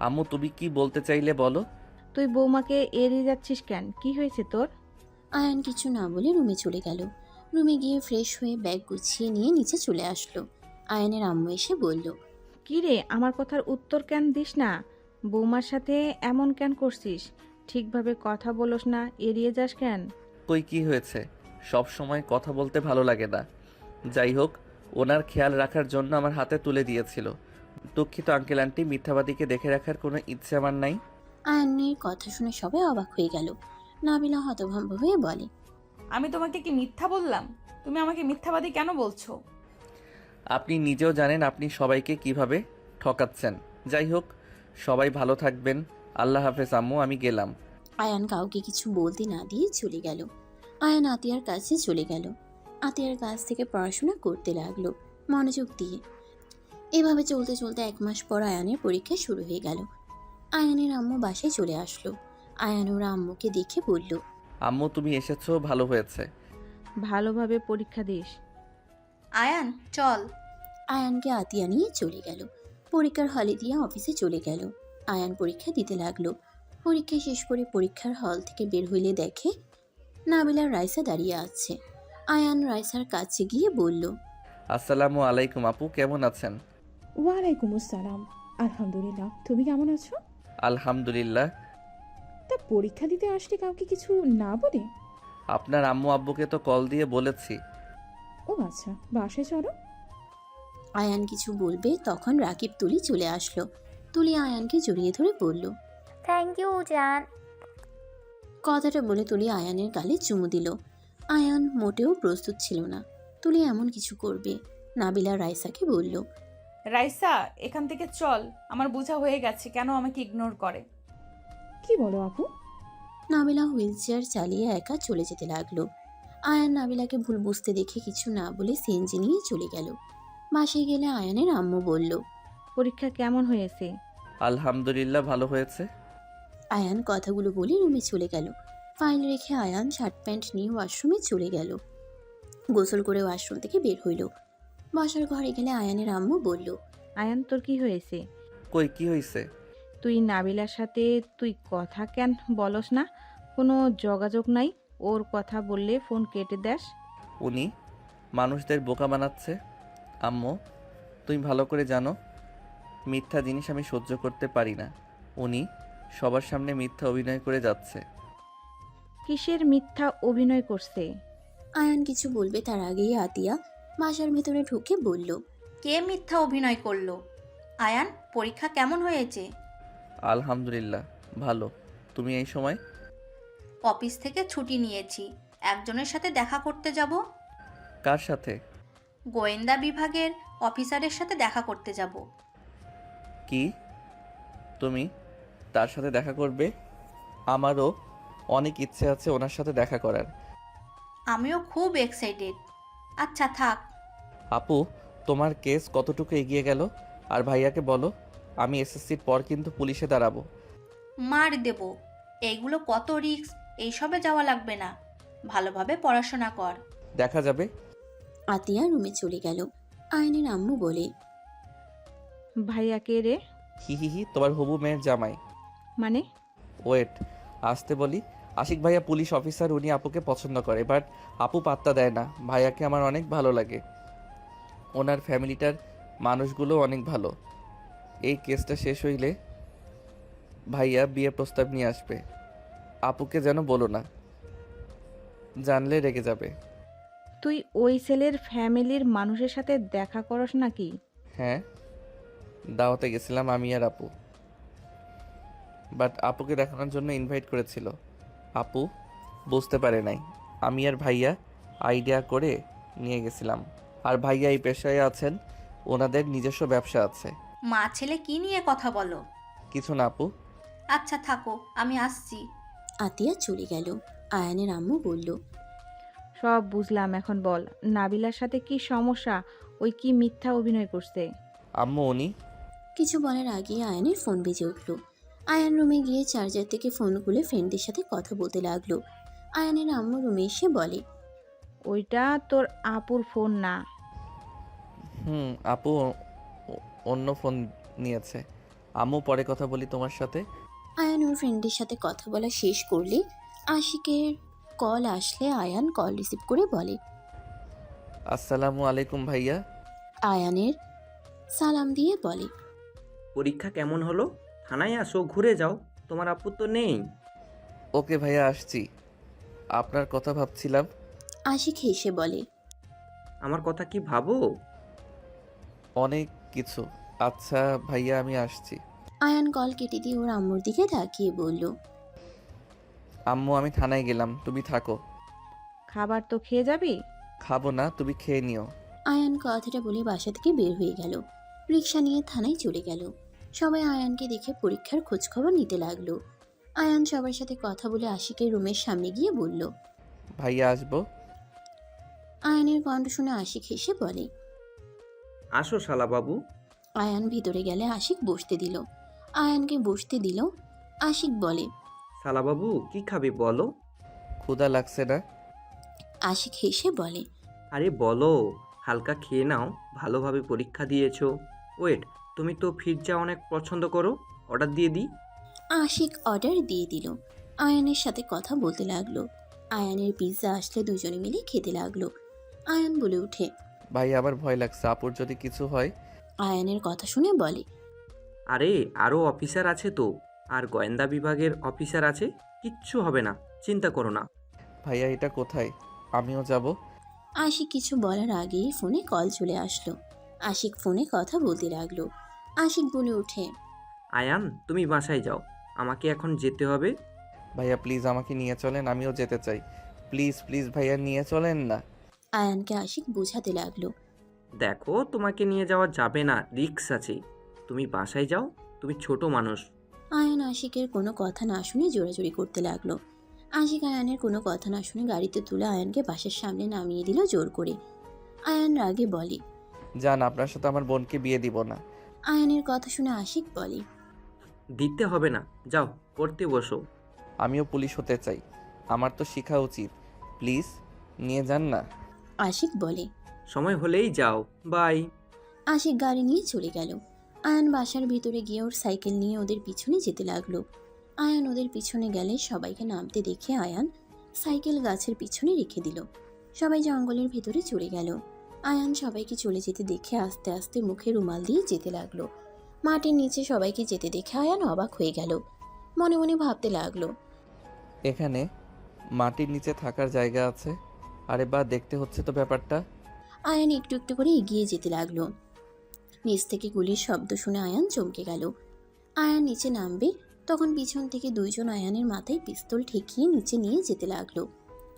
আম্মু, তুমি কি বলতে চাইলে বলো। তুই বৌমাকে এড়িয়ে যাচ্ছিস কেন? কি হয়েছে তোর? আয়ান কিছু না বলে রুমে চলে গেল। রুমে গিয়ে ফ্রেশ হয়ে ব্যাগ গুছিয়ে নিয়ে নিচে চলে আসলো। আয়ানের আম্মু এসে বলল, কি রে, আমার কথার উত্তর কেন দিস না? বৌমার সাথে এমন কেন করছিস? ঠিকভাবে কথা বলোস না, এড়িয়ে যাস কেন? কই, কি হয়েছে? সব সময় কথা বলতে ভালো লাগে না। যাই হোক, ওনার খেয়াল রাখার জন্য আমার হাতে তুলে দিয়েছিল। দুঃখিত আঙ্কেল আন্টি, মিথ্যাবাদীকে দেখে রাখার কোনো ইচ্ছে আমার নাই। আয়ানের কথা শুনে সবাই অবাক হয়ে গেল। নাবিলা হতভম্ব হয়ে বলে, আমি তোমাকে কি মিথ্যা বললাম? তুমি আমাকে মিথ্যাবাদী কেন বলছো? আপনি নিজেও জানেন আপনি সবাইকে কিভাবে ঠকাচ্ছেন। যাই হোক, সবাই ভালো থাকবেন। আল্লাহ হাফেজ আম্মু, আমি গেলাম। আয়ান কাউকে কিছু বলতে না দিয়ে চলে গেল। আয়ান আতিয়ার কাছে চলে গেল। আতিয়ার কাছ থেকে পড়াশোনা করতে লাগলো মনোযোগ দিয়ে। এভাবে চলতে চলতে 1 মাস পর আয়ানের পরীক্ষা শুরু হয়ে গেল। আয়ানের আম্মু বাসায় চলে আসলো। আয়ান ওর আম্মুকে দেখে বলল, আম্মু, তুমি এসেছো, ভালো হয়েছে। ভালোভাবে পরীক্ষা দিস। আয়ান চল। আয়ানকে আতিয়া নিয়ে চলে গেল। পরীক্ষার হলে দিয়ে অফিসে চলে গেল। আয়ান পরীক্ষা দিতে লাগলো। পরীক্ষা শেষ করে পরীক্ষার হল থেকে বের হইলে দেখে নাবিলা রাইসা দাঁড়িয়ে আছে। আয়ান রাইসার কাছে গিয়ে বলল, আসসালামু আলাইকুম আপু, কেমন আছেন? ওয়ালাইকুম আসসালাম। আলহামদুলিল্লাহ, তুমি কেমন আছো? আলহামদুলিল্লাহ। তা পরীক্ষা দিতে আসলে কাউকে কিছু না বলে? আপনার আম্মু আব্বুকে তো কল দিয়ে বলেছি। ও আচ্ছা, বাসায় চলো। আয়ান কিছু বলবে তখন রাকিব তুলি চলে আসলো। তুলি আয়ানকে জড়িয়ে ধরে বলল, থ্যাংক ইউ জান। কথাটা বলে তুলি আয়ানের গালে চুমু দিল। আয়ান মোটেও প্রস্তুত ছিল না তুলি এমন কিছু করবে। নাবিলা রাইসাকে বলল, রাইসা, এখান থেকে চল। আমার বোঝা হয়ে গেছে কেন আমাকে ইগনোর করে। কি বলো আপু? নাবিলা হুইল চেয়ার চালিয়ে একা চলে যেতে লাগলো। আয়ান নাবিলাকে ভুল বুঝতে দেখে কিছু না বলে সিএনজি নিয়ে চলে গেল। বাসায় গেলে আয়ানের আম্মু বলল, পরীক্ষা কেমন হয়েছে? আলহামদুলিল্লাহ, ভালো হয়েছে। আয়ান কথাগুলো বলে রুমে চলে গেল। ফাইল রেখে আয়ান শার্ট প্যান্ট নিয়ে ওয়াশরুমে চলে গেল। গোসল করে ওয়াশরুম থেকে বের হইল। বসার ঘরে গেলে আয়ানের আম্মু বলল, আয়ান, তোর কি হয়েছে? কই, কি হয়েছে? তুই নাবিলার সাথে তুই কথা কেন বলস না? কোনো যোগাযোগ নাই? ওর কথা বললে ফোন কেটে দেস। উনি মানুষদের বোকা বানাচ্ছে। আম্মু, তুমি ভালো করে জানো মিথ্যা জিনিস আমি সহ্য করতে পারি না। উনি সবার সামনে মিথ্যা অভিনয় করে যাচ্ছে। কিসের মিথ্যা অভিনয় করছে? আয়ান কিছু বলবে তার আগেই আতিয়া বাসার ভেতরে ঢুকে বলল, কে মিথ্যা অভিনয় করলো? আয়ান, পরীক্ষা কেমন হয়েছে? আলহামদুলিল্লাহ, ভালো। তুমি এই সময়? অফিস থেকে ছুটি নিয়েছি, একজনের সাথে দেখা করতে যাব। কার সাথে? গোয়েন্দা বিভাগের অফিসারের সাথে দেখা করতে যাব। কি, তুমি তার সাথে দেখা করবে? আমারও অনেক ইচ্ছে আছে ওনার সাথে দেখা করার। আমিও খুব এক্সাইটেড। আচ্ছা থাক। আপু, তোমার কেস কতটুকু এগিয়ে গেল? আর ভাইয়াকে বলো আমি এসএসসির পর কিন্তু পুলিশে দাঁড়াবো। মার দেব। এইগুলো কত রিস্ক, এইসবে যাওয়া লাগবে না। ভালোভাবে পড়াশোনা কর। দেখা যাবে। আতিয়া রুমে চলে গেল। আয়নের আম্মু বলে, ভাইয়া কে রে? হি হি হি, তোমার হবু মেয়ের জামাই। মানে? ওয়েট, আসতে বলি। আশিক ভাইয়া পুলিশ অফিসার, উনি আপুকে পছন্দ করে, বাট আপু পাত্তা দেয় না। ভাইয়াকে আমার অনেক ভালো লাগে। ওনার ফ্যামিলিটার মানুষগুলো অনেক ভালো। এই কেসটা শেষ হইলে ভাইয়া বিয়ে প্রস্তাব নিয়ে আসবে। আপুকে যেন বলো না, জানলে রেগে যাবে। তুই ওই ছেলের ফ্যামিলির মানুষের সাথে দেখা করস নাকি? হ্যাঁ। দাওয়াতে গেছিলাম আমি আর আপু, বাট আপুকে দেখানোর জন্য ইনভাইট করেছিল। আপু বুঝতে পারে নাই, আমি আর ভাইয়া আইডিয়া করে নিয়ে গেছিলাম। আর ভাইয়া এই পেশায় আছেন, ওনাদের নিজস্ব ব্যবসা আছে। মা ছেলে কি নিয়ে কথা বলো? কিছু না আপু। আচ্ছা থাকো, আমি আসছি। আতিয়া চলে গেল। আয়ানের আম্মু বলল, সব বুঝলাম, এখন বল নাবিলার সাথে কি সমস্যা? ওই কি মিথ্যা অভিনয় করছে? আম্মু উনি কিছু বলার আগে আয়ানের ফোন বেজে উঠল। আয়ান রুমে গিয়ে চার্জার থেকে ফোন খুলে ফ্রেন্ডদের সাথে কথা বলতে লাগলো। আয়ানের আম্মু রুমে এসে বলে, ওইটা তোর আপুর ফোন না। আপু অন্য ফোন নিয়েছে। আম্মু পরে কথা বলি তোমার সাথে। আয়ান ওর ফ্রেন্ডের সাথে কথা বলা শেষ করলে আশিকের কল আসলে আয়ান কল রিসিভ করে বলে, আসসালামু আলাইকুম ভাইয়া। আয়ানের সালাম দিয়ে বলে, পরীক্ষা কেমন হলো? থানায় আসো, ঘুরে যাও, তোমার আপু তো নেই। ওকে ভাইয়া, আসছি। আপনার কথা ভাবছিলাম। আশিক হেসে বলে, আমার কথা কি ভাবো? অনেক কিছু। আচ্ছা ভাইয়া, আমি আসছি। আয়ান কল কেটে দিয়ে ওর আম্মুর দিকে তাকিয়ে বলল, আম্মু আমি থানায় গেলাম, তুমি থাকো। খাবার তো খেয়ে যাবি? খাবো না, তুমি খেয়ে নিও। আয়ান কথাটা বলে বাসা থেকে বের হয়ে গেল। রিক্সা নিয়ে থানায় চলে গেল। সবাই আয়ানকে দেখে পরীক্ষার খোঁজখবর নিতে লাগলো। আয়ান সবার সাথে কথা বলে আশিকের রুমের সামনে গিয়ে বলল, ভাইয়া আসবো। আয়ানের কণ্ঠ শুনে আশিক হেসে বলে, আসো শালা বাবু। আয়ান ভিতরে গেলে আশিক বসতে দিল। আয়ানকে বসতে দিল। আশিক বলে, শালা বাবু কি খাবে বলো? ক্ষুধা লাগছে না? আশিক হেসে বলে, আরে বলো, হালকা খেয়ে নাও, ভালোভাবে পরীক্ষা দিয়েছো। ওয়েট, তুমি তো পিৎজা অনেক পছন্দ করো, অর্ডার দিয়ে দিই? আশিক অর্ডার দিয়ে দিল। আয়ানের সাথে কথা বলতে লাগলো। আয়ানের পিৎজা আসলে দুজনে মিলে খেতে লাগলো। আয়ান বলে উঠে, ভাই আমার ভয় লাগছে, আপুর যদি কিছু হয়। আয়ানের কথা শুনে বলে, আরে আরও অফিসার আছে তো, আর গোয়েন্দা বিভাগের অফিসার আছে, কিচ্ছু হবে না, চিন্তা করো না। ভাইয়া এটা কোথায়? আমিও যাব। আশিক কিছু বলার আগেই ফোনে কল চলে আসলো। আশিক ফোনে কথা বলতে লাগলো। আশিক বলে উঠে, আয়ান তুমি বাসায় যাও, আমাকে এখন যেতে হবে। ভাইয়া প্লিজ আমাকে নিয়ে চলেন, আমিও যেতে চাই। প্লিজ প্লিজ ভাইয়া নিয়ে চলেন না। আয়ানকে আশিক বোঝাতে লাগলো। দেখো তোমাকে নিয়ে যাওয়া যাবে না, রিস্ক আছে, তুমি বাসায় যাও, তুমি ছোট মানুষ। আয়ান আশিকের কোনো কথা না শুনে জোরাজোরি করতে লাগলো। আশিক আয়ানের কোনো কথা না শুনে গাড়িতে তুলে আয়ানকে বাসার সামনে নামিয়ে দিল জোর করে। আয়ান রাগে বলে, জান আপনার সাথে আমার বোনকে বিয়ে দিব না। আয়ানের কথা শুনে আশিক বলে, দিতে হবে না, যাও পড়তে বসো। আমিও পুলিশ হতে চাই, আমার তো শেখা উচিত, প্লিজ নিয়ে যান না। আশিক বলে, সময় হলেই যাও, বাই। আশিক গাড়ি নিয়ে চলে গেল। আয়ান বাসার ভিতরে গিয়ে ওর সাইকেল নিয়ে ওদের পিছনে যেতে লাগলো। আয়ান ওদের পিছনে গেলে সবাইকে নামতে দেখে আয়ান সাইকেল গাছের পিছনে রেখে দিল। সবাই জঙ্গলের ভিতরে চলে গেল। আয়ান সবাইকে চলে যেতে দেখে আস্তে আস্তে মুখে রুমাল দিয়ে যেতে লাগলো। মাটির নিচে সবাইকে যেতে দেখে আয়ান অবাক হয়ে গেল। মনে মনে ভাবতে লাগলো, এখানে মাটির নিচে থাকার জায়গা আছে? আরে বা, দেখতে হচ্ছে তো ব্যাপারটা। আয়ান একটু একটু করে এগিয়ে যেতে লাগলো। নিচ থেকে গুলির শব্দ শুনে আয়ান চমকে গেল। আয়ান নিচে নামবে তখন পিছন থেকে দুইজন আয়ানের মাথায় পিস্তল ঠেকিয়ে নিচে নিয়ে যেতে লাগলো।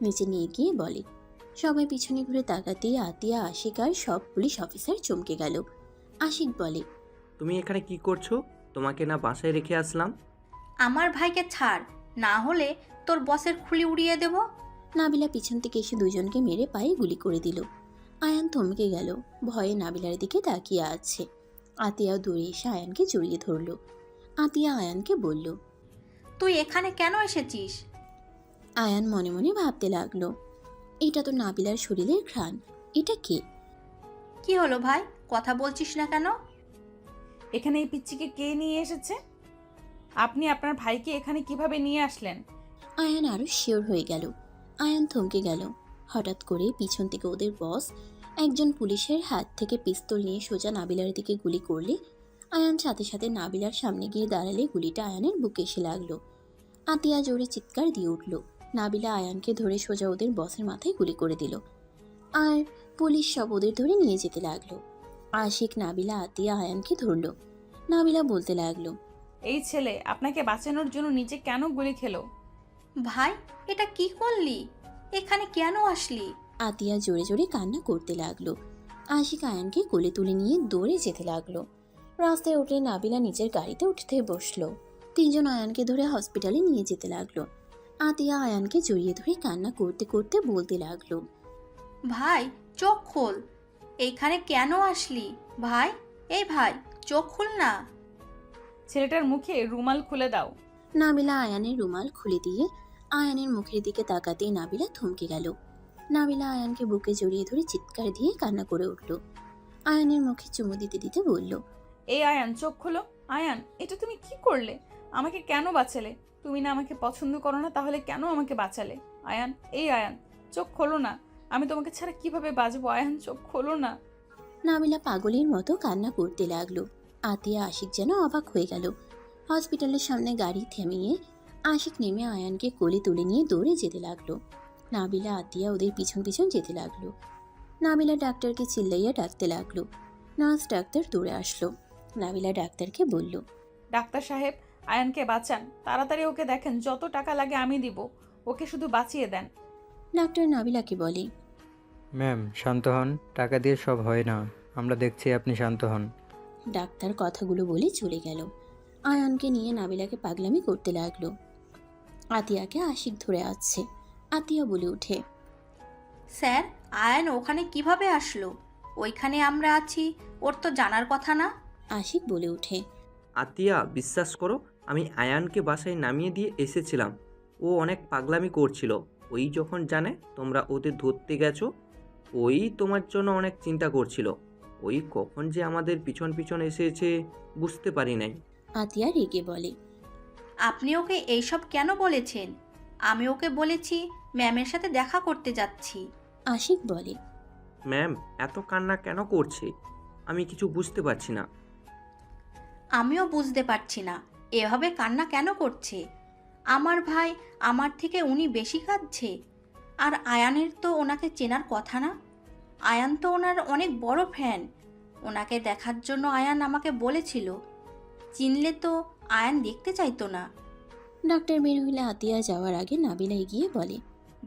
নিচে নিয়ে গিয়ে বলে, সবাই পিছনে ঘুরে তাকাতেই আতিয়া, আশিক আর সব পুলিশ অফিসার চমকে গেল। আশিক বলে, তুমি এখানে কি করছো? তোমাকে না বাসায় রেখে আসলাম? আমার ভাইকে ছাড়, না হলে তোর বসের খুলি উড়িয়ে দেব। নাবিলা পিছন থেকে এসে দুজনকে মেরে পায়ে গুলি করে দিল। আয়ান থমকে গেল, ভয়ে নাবিলার দিকে তাকিয়ে আছে। আতিয়াও দৌড়ে এসে আয়ানকে জড়িয়ে ধরল। আতিয়া আয়ানকে বলল, তুই এখানে কেন এসেছিস? আয়ান মনে মনে ভাবতে লাগলো, এটা তো নাবিলার শরীরের ঘ্রাণ, এটা কে? কি হলো ভাই, কথা বলছিস না কেন? এখানে এই পিচ্চিকে কে নিয়ে এসেছে? আপনি আপনার ভাইকে এখানে কিভাবে নিয়ে আসলেন? আয়ান আরো শিওর হয়ে গেল। আয়ান থমকে গেল। হঠাৎ করে পিছন থেকে ওদের বস একজন পুলিশের হাত থেকে পিস্তল নিয়ে সোজা নাবিলার দিকে গুলি করলে আয়ান সাথে সাথে নাবিলার সামনে গিয়ে দাঁড়ালে গুলিটা আয়ানের বুকে এসে লাগলো। আতিয়া জোরে চিৎকার দিয়ে উঠল। নাবিলা আয়ানকে ধরে সোজা ওদের বসের মাথায় গুলি করে দিল। আর পুলিশ সব ওদের ধরে নিয়ে যেতে লাগলো। আশিক, নাবিলা, আতিয়া আয়ানকে ধরল। নাবিলা বলতে লাগলো, এই ছেলে আপনাকে বাঁচানোর জন্য নিজে কেন গুলি খেলো? ভাই, এটা কি করলি? এখানে কেন আসলি? আতিয়া জোরে জোরে কান্না করতে লাগলো। আশিক আয়ানকে কোলে তুলে নিয়ে দৌড়ে যেতে লাগলো। রাস্তায় উঠে নাবিলা নিজের গাড়িতে উঠতে বসলো। তিনজন আয়ানকে ধরে হসপিটালে নিয়ে যেতে লাগলো। আতিয়া আয়ানকে জড়িয়ে ধরে কান্না করতে করতে বলতে লাগলো, ভাই, চোখ খোল। এইখানে কেন আসলি? ভাই, এই ভাই, চোখ খুল না। ছেলেটার মুখে রুমাল খুলে দাও। নাবিলা আয়ানের রুমাল খুলে দিয়ে আয়ানের মুখের দিকে তাকাতেই নাবিলা থমকে গেল। নাবিলা আয়ানকে বুকে জড়িয়ে ধরে চিৎকার দিয়ে কান্না করে উঠল। আয়ানের মুখে চুমু দিতে দিতে বলল, এই আয়ান, চোখ খোলো। আয়ান, এটা তুমি কি করলে? আমাকে কেন বাঁচালে? তুমি না আমাকে পছন্দ করো না, তাহলে কেন আমাকে বাঁচালে? আয়ান, এই আয়ান, চোখ খোলো না। আমি তোমাকে ছাড়া কিভাবে বাঁচবো? আয়ান, চোখ খোলো না। নাবিলা পাগলের মতো কান্না করতে লাগলো। আতিয়া আশিক যেন অবাক হয়ে গেল। হসপিটালের সামনে গাড়ি থামিয়ে আশিক নেমে আয়ানকে কোলে তুলে নিয়ে দৌড়ে যেতে লাগলো। নাবিলা আতিয়া ওদের পিছন পিছন যেতে লাগলো। নাবিলা ডাক্তারকে চিল্লাইয়া ডাকতে লাগলো। নার্স ডাক্তার দৌড়ে আসলো। নাবিলা ডাক্তারকে বলল, ডাক্তার সাহেব, আয়ানকে বাঁচান, তাড়াতাড়ি ওকে দেখেন, যত টাকা লাগে আমি দিব, ওকে শুধু বাঁচিয়ে দেন। ডাক্তার নাবিলাকে বলে, ম্যাম শান্ত হন, টাকা দিয়ে সব হয় না, আমরা দেখছি, আপনি শান্ত হন। ডাক্তার কথাগুলো বলে চলে গেল। আয়ানকে নিয়ে নাবিলাকে পাগলামি করতে লাগলো। আতিয়াকে আশিক ধরে আসছে। আতিয়া বলে ওঠে, স্যার, আয়ান ওখানে কিভাবে আসলো? ওইখানে আমরা আছি, ওর তো জানার কথা না। আশিক বলে ওঠে, আতিয়া, বিশ্বাস করো, আমি আয়ানকে বাসায় নামিয়ে দিয়ে এসেছিলাম। ও অনেক পাগলামি করছিল। ওই যখন জানে তোমরা ওদের ধরতে গেছো, ওই তোমার জন্য অনেক চিন্তা করছিল। ওই কখন যে আমাদের পিছন পিছন এসেছে বুঝতে পারি নাই। আতিয়া রেগে বলে, আপনি ওকে এইসব কেন বলেছেন? আমি ওকে বলেছি ম্যামের সাথে দেখা করতে যাচ্ছি। আশিক বলে, ম্যাম এত কান্না কেন করছে? আমি কিছু বুঝতে পারছি না। আমিও বুঝতে পারছি না এভাবে কান্না কেন করছে। আমার ভাই আমার থেকে উনি বেশি কাঁদছে। আর আয়ানের তো ওনাকে চেনার কথা না। আয়ান তো ওনার অনেক বড় ফ্যান। ওনাকে দেখার জন্য আয়ান আমাকে বলেছিল। চিনলে তো আয়ান দেখতে চাইতো না। ডাক্তার বের হইলে আতিয়া যাওয়ার আগে নাবিলা এগিয়ে বলে,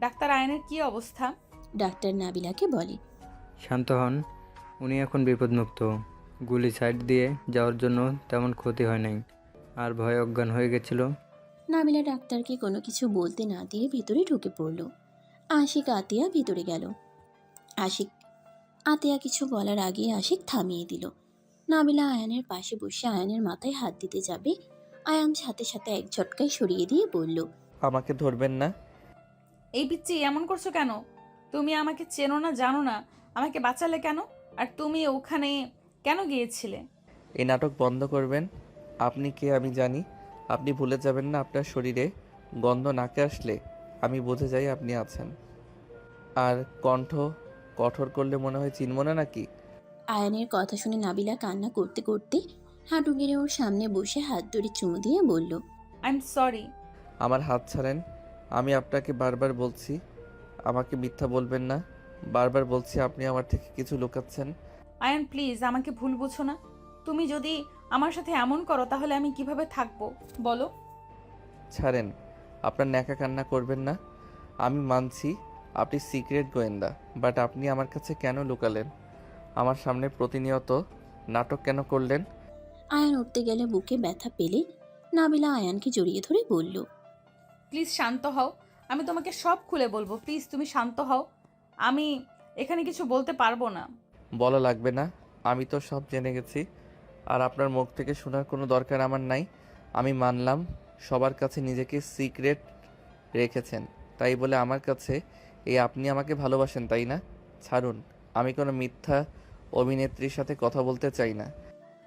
ডাক্তার, আয়ানের কি অবস্থা? ডাক্তার নাবিলাকে বলে, শান্ত হন, উনি এখন বিপদমুক্ত। গুলি সাইড দিয়ে যাওয়ার জন্য তেমন ক্ষতি হয় নাই, আর ভয় অজ্ঞান হয়ে গেছিল। নাবিলা ডাক্তারকে কোনো কিছু বলতে না দিয়ে ভিতরে ঢুকে পড়ল। আশিক আতিয়া ভিতরে গেল। আতিয়া কিছু বলার আগে আশিক থামিয়ে দিল। নাবিলা আয়ানের পাশে বসে আয়ানের মাথায় হাত দিতে যাবে, আয়ান সাথে সাথে এক ঝটকায় সরিয়ে দিয়ে বলল, আমাকে ধরবেন না। এই পিচ্চি, এমন করছো কেন? তুমি আমাকে চেনো না, জানো না, আমাকে বাঁচালে কেন? আর তুমি ওখানে কেন গিয়েছিলে? এই নাটক বন্ধ করবেন। আপনি কে আমি জানি। আপনি ভুলে যাবেন না আপনার শরীরে গন্ধ নাকে আসলে আমি বুঝে যাই আপনি আছেন। আর কণ্ঠ কঠোর করলে মনে হয় চিনব না নাকি? আয়ানের কথা শুনে নাবিলা কান্না করতে করতে হাঁটু গেড়ে ওর সামনে বসে হাত ধরে চুমু দিয়ে বলল, আই এম সরি। আমার হাত ছাড়েন। আমি আপনাকে বারবার বলছি আমাকে মিথ্যা বলবেন না। বারবার বলছি আপনি আমার থেকে কিছু লুকাচ্ছেন। আয়ান, প্লিজ আমাকে ভুল বুঝো না। তুমি যদি আমার সাথে এমন করো তাহলে আমি কিভাবে থাকবো বলো? ছাড়েন, আপনার ন্যাকা কান্না করবেন না। আমি মানছি আপনি সিক্রেট গোয়েন্দা, বাট আপনি আমার কাছে কেন লুকালেন? আমার সামনে প্রতিনিয়ত নাটক কেন করলেন? আয়ান উঠতে গেলে বুকে ব্যথা পেলে নাবিলা আয়ানকে জড়িয়ে ধরে বলল, প্লিজ শান্ত হও, আমি তোমাকে সব খুলে বলবো। প্লিজ তুমি শান্ত হও, আমি এখানে কিছু বলতে পারবো না। বলা লাগবে না, আমি তো সব জেনে গেছি। আর আপনার মুখ থেকে শোনার কোনো দরকার আমার নাই। আমি মানলাম সবার কাছে নিজেকে সিক্রেট রেখেছেন, তাই বলে আমার কাছে এই আপনি আমাকে ভালোবাসেন তাই না? ছাড়ুন, আমি কোনো মিথ্যা অভিনেত্রীর সাথে কথা বলতে চাই না।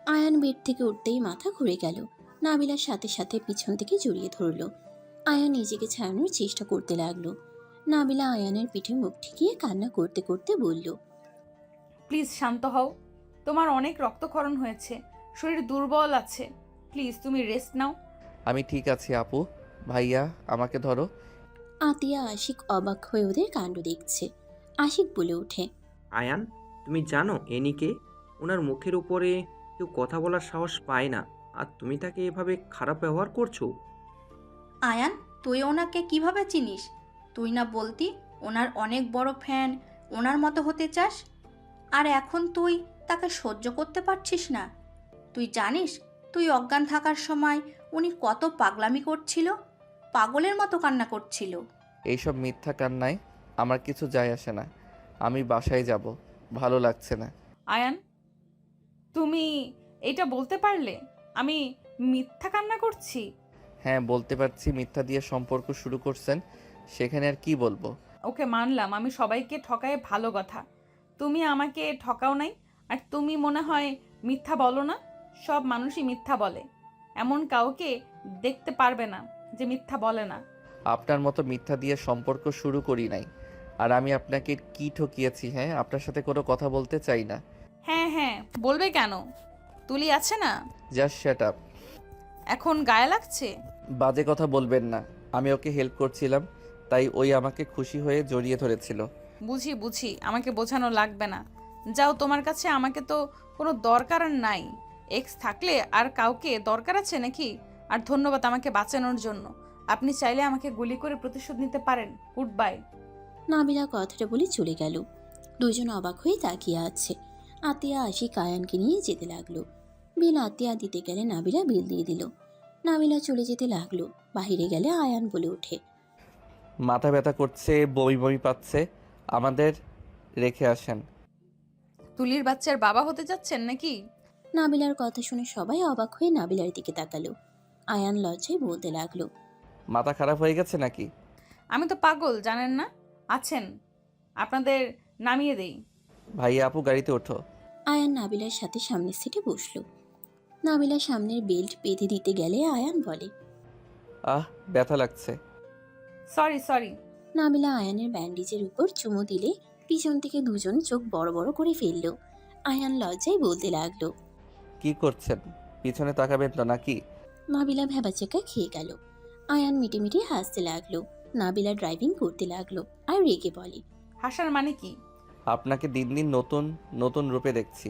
আয়ান বেড থেকে উঠতেই মাথা ঘুরে গেল। নাবিলার সাথে সাথে পিছন থেকে জড়িয়ে ধরল। আয়ান নিজেকে ছাড়ানোর চেষ্টা করতে লাগলো। নাবিলা আয়ানের পিঠে মুখ ঠেকিয়ে কান্না করতে করতে বলল, প্লিজ শান্ত হও, তোমার অনেক রক্তক্ষরণ হয়েছে, শরীর দুর্বল আছে, প্লিজ তুমি রেস্ট নাও। আমি ঠিক আছি আপু। ভাইয়া আমাকে ধরো। আতিয়া আশিক অবাক হয়ে ওদের কাণ্ড দেখছে। আশিক বলে ওঠে, আয়ান, তুমি জানো এনিকে? ওনার মুখের উপরে কেউ কথা বলার সাহস পায় না, আর তুমি তাকে এভাবে খারাপ ব্যবহার করছো। আয়ান, তুই ওনাকে কিভাবে চিনিস? তুই না বলতি ওনার অনেক বড় ফ্যান, ওনার মতো হতে চাস, আর এখন তুই তাকে সহ্য করতে পারছিস না। তুই জানিস তুই অজ্ঞান থাকার সময় উনি কত পাগলামি করছিল, পাগলের মতো কান্না করছিল। এইসব মিথ্যা কান্নায় আমার কিছু যায় আসে না। আমি বাসায় যাব, ভালো লাগছে না। আয়ান, তুমি এটা বলতে পারলে আমি মিথ্যা কান্না করছি? হ্যাঁ, বলতে পারছি। মিথ্যা দিয়ে সম্পর্ক শুরু করছেন, সেখানে আর কি বলবো। ওকে, মানলাম আমি সবাইকে ঠকাই, ভালো কথা। তুমি আমাকে ঠকাও নাই, আর তুমি মনে হয় মিথ্যা বলো না। সব মানুষই মিথ্যা বলে, এমন কাউকে দেখতে পারবে না যে মিথ্যা বলে না। আপনার মতো মিথ্যা দিয়ে সম্পর্ক শুরু করি নাই। আর আমি আপনাকে কি ঠকিয়েছি? হ্যাঁ, আপনার সাথে কোনো কথা বলতে চাই না। হ্যাঁ হ্যাঁ, বলবে কেন? তুলি আছে না? Just shut up. এখন গায়ে লাগছে? বাজে কথা বলবেন না। আমি ওকে হেল্প করছিলাম, তাই ওই আমাকে খুশি হয়ে জড়িয়ে ধরেছিল। বুঝি বুঝি, আমাকে বোঝানো লাগবে না। যাও, তোমার কাছে আমাকে তো কোনো দরকার নাই। এক্স থাকলে আর কাউকে দরকার আছে নাকি? আর ধন্যবাদ আমাকে বাঁচানোর জন্য। আপনি চাইলে আমাকে গুলি করে প্রতিশোধ নিতে পারেন। Good bye. নাবিলা কথাটা বলে চলে গেল। দুজন অবাক হয়ে তাকিয়ে আছে। আতিয়া আশিক আয়ানকে নিয়ে যেতে লাগলো। বিল আতিয়া দিতে গেলে নাবিলা বিল দিয়ে দিল। নাবিলা চলে যেতে লাগলো। বাহিরে গেলে আয়ান বলে ওঠে, মাথা ব্যথা করছে, বমি বমি পাচ্ছে, আমাদের রেখে আসেন। তুলির বাচ্চার বাবা হতে যাচ্ছেন নাকি? নাবিলার কথা শুনে সবাই অবাক হয়ে নাবিলার দিকে তাকালো। আয়ান লজ্জায় বলতে লাগলো, মাথা খারাপ হয়ে গেছে নাকি? আমি তো পাগল, জানেন না? আছেন, আপনাদের নামিয়ে দেই। ভাইয়া আপু, গাড়িতে ওঠো। আয়ান নাবিলার সাথে সামনের সিটে বসলো। নাবিলা সামনের বেল্ট বেঁধে দিতে গেলে আয়ান বলে, আহ, ব্যথা লাগছে। Sorry sorry. নাবিলা আয়ানের ব্যান্ডেজের উপর চুমু দিলে পিছন থেকে দুজন চোখ বড় বড় করে ফেললো। আয়ান লজ্জায় বলতে লাগলো, কি করছেন? পিছনে তাকাবেন তো নাকি? নাবিলা ভেবাচেকা খেয়ে গেল। আয়ান মিটি মিটি হাসতে লাগলো। নাবিলা ড্রাইভিং করতে লাগলো আর রেগে বলে, হাসার মানে কি? আপনাকে দিন দিন নতুন নতুন রূপে দেখছি।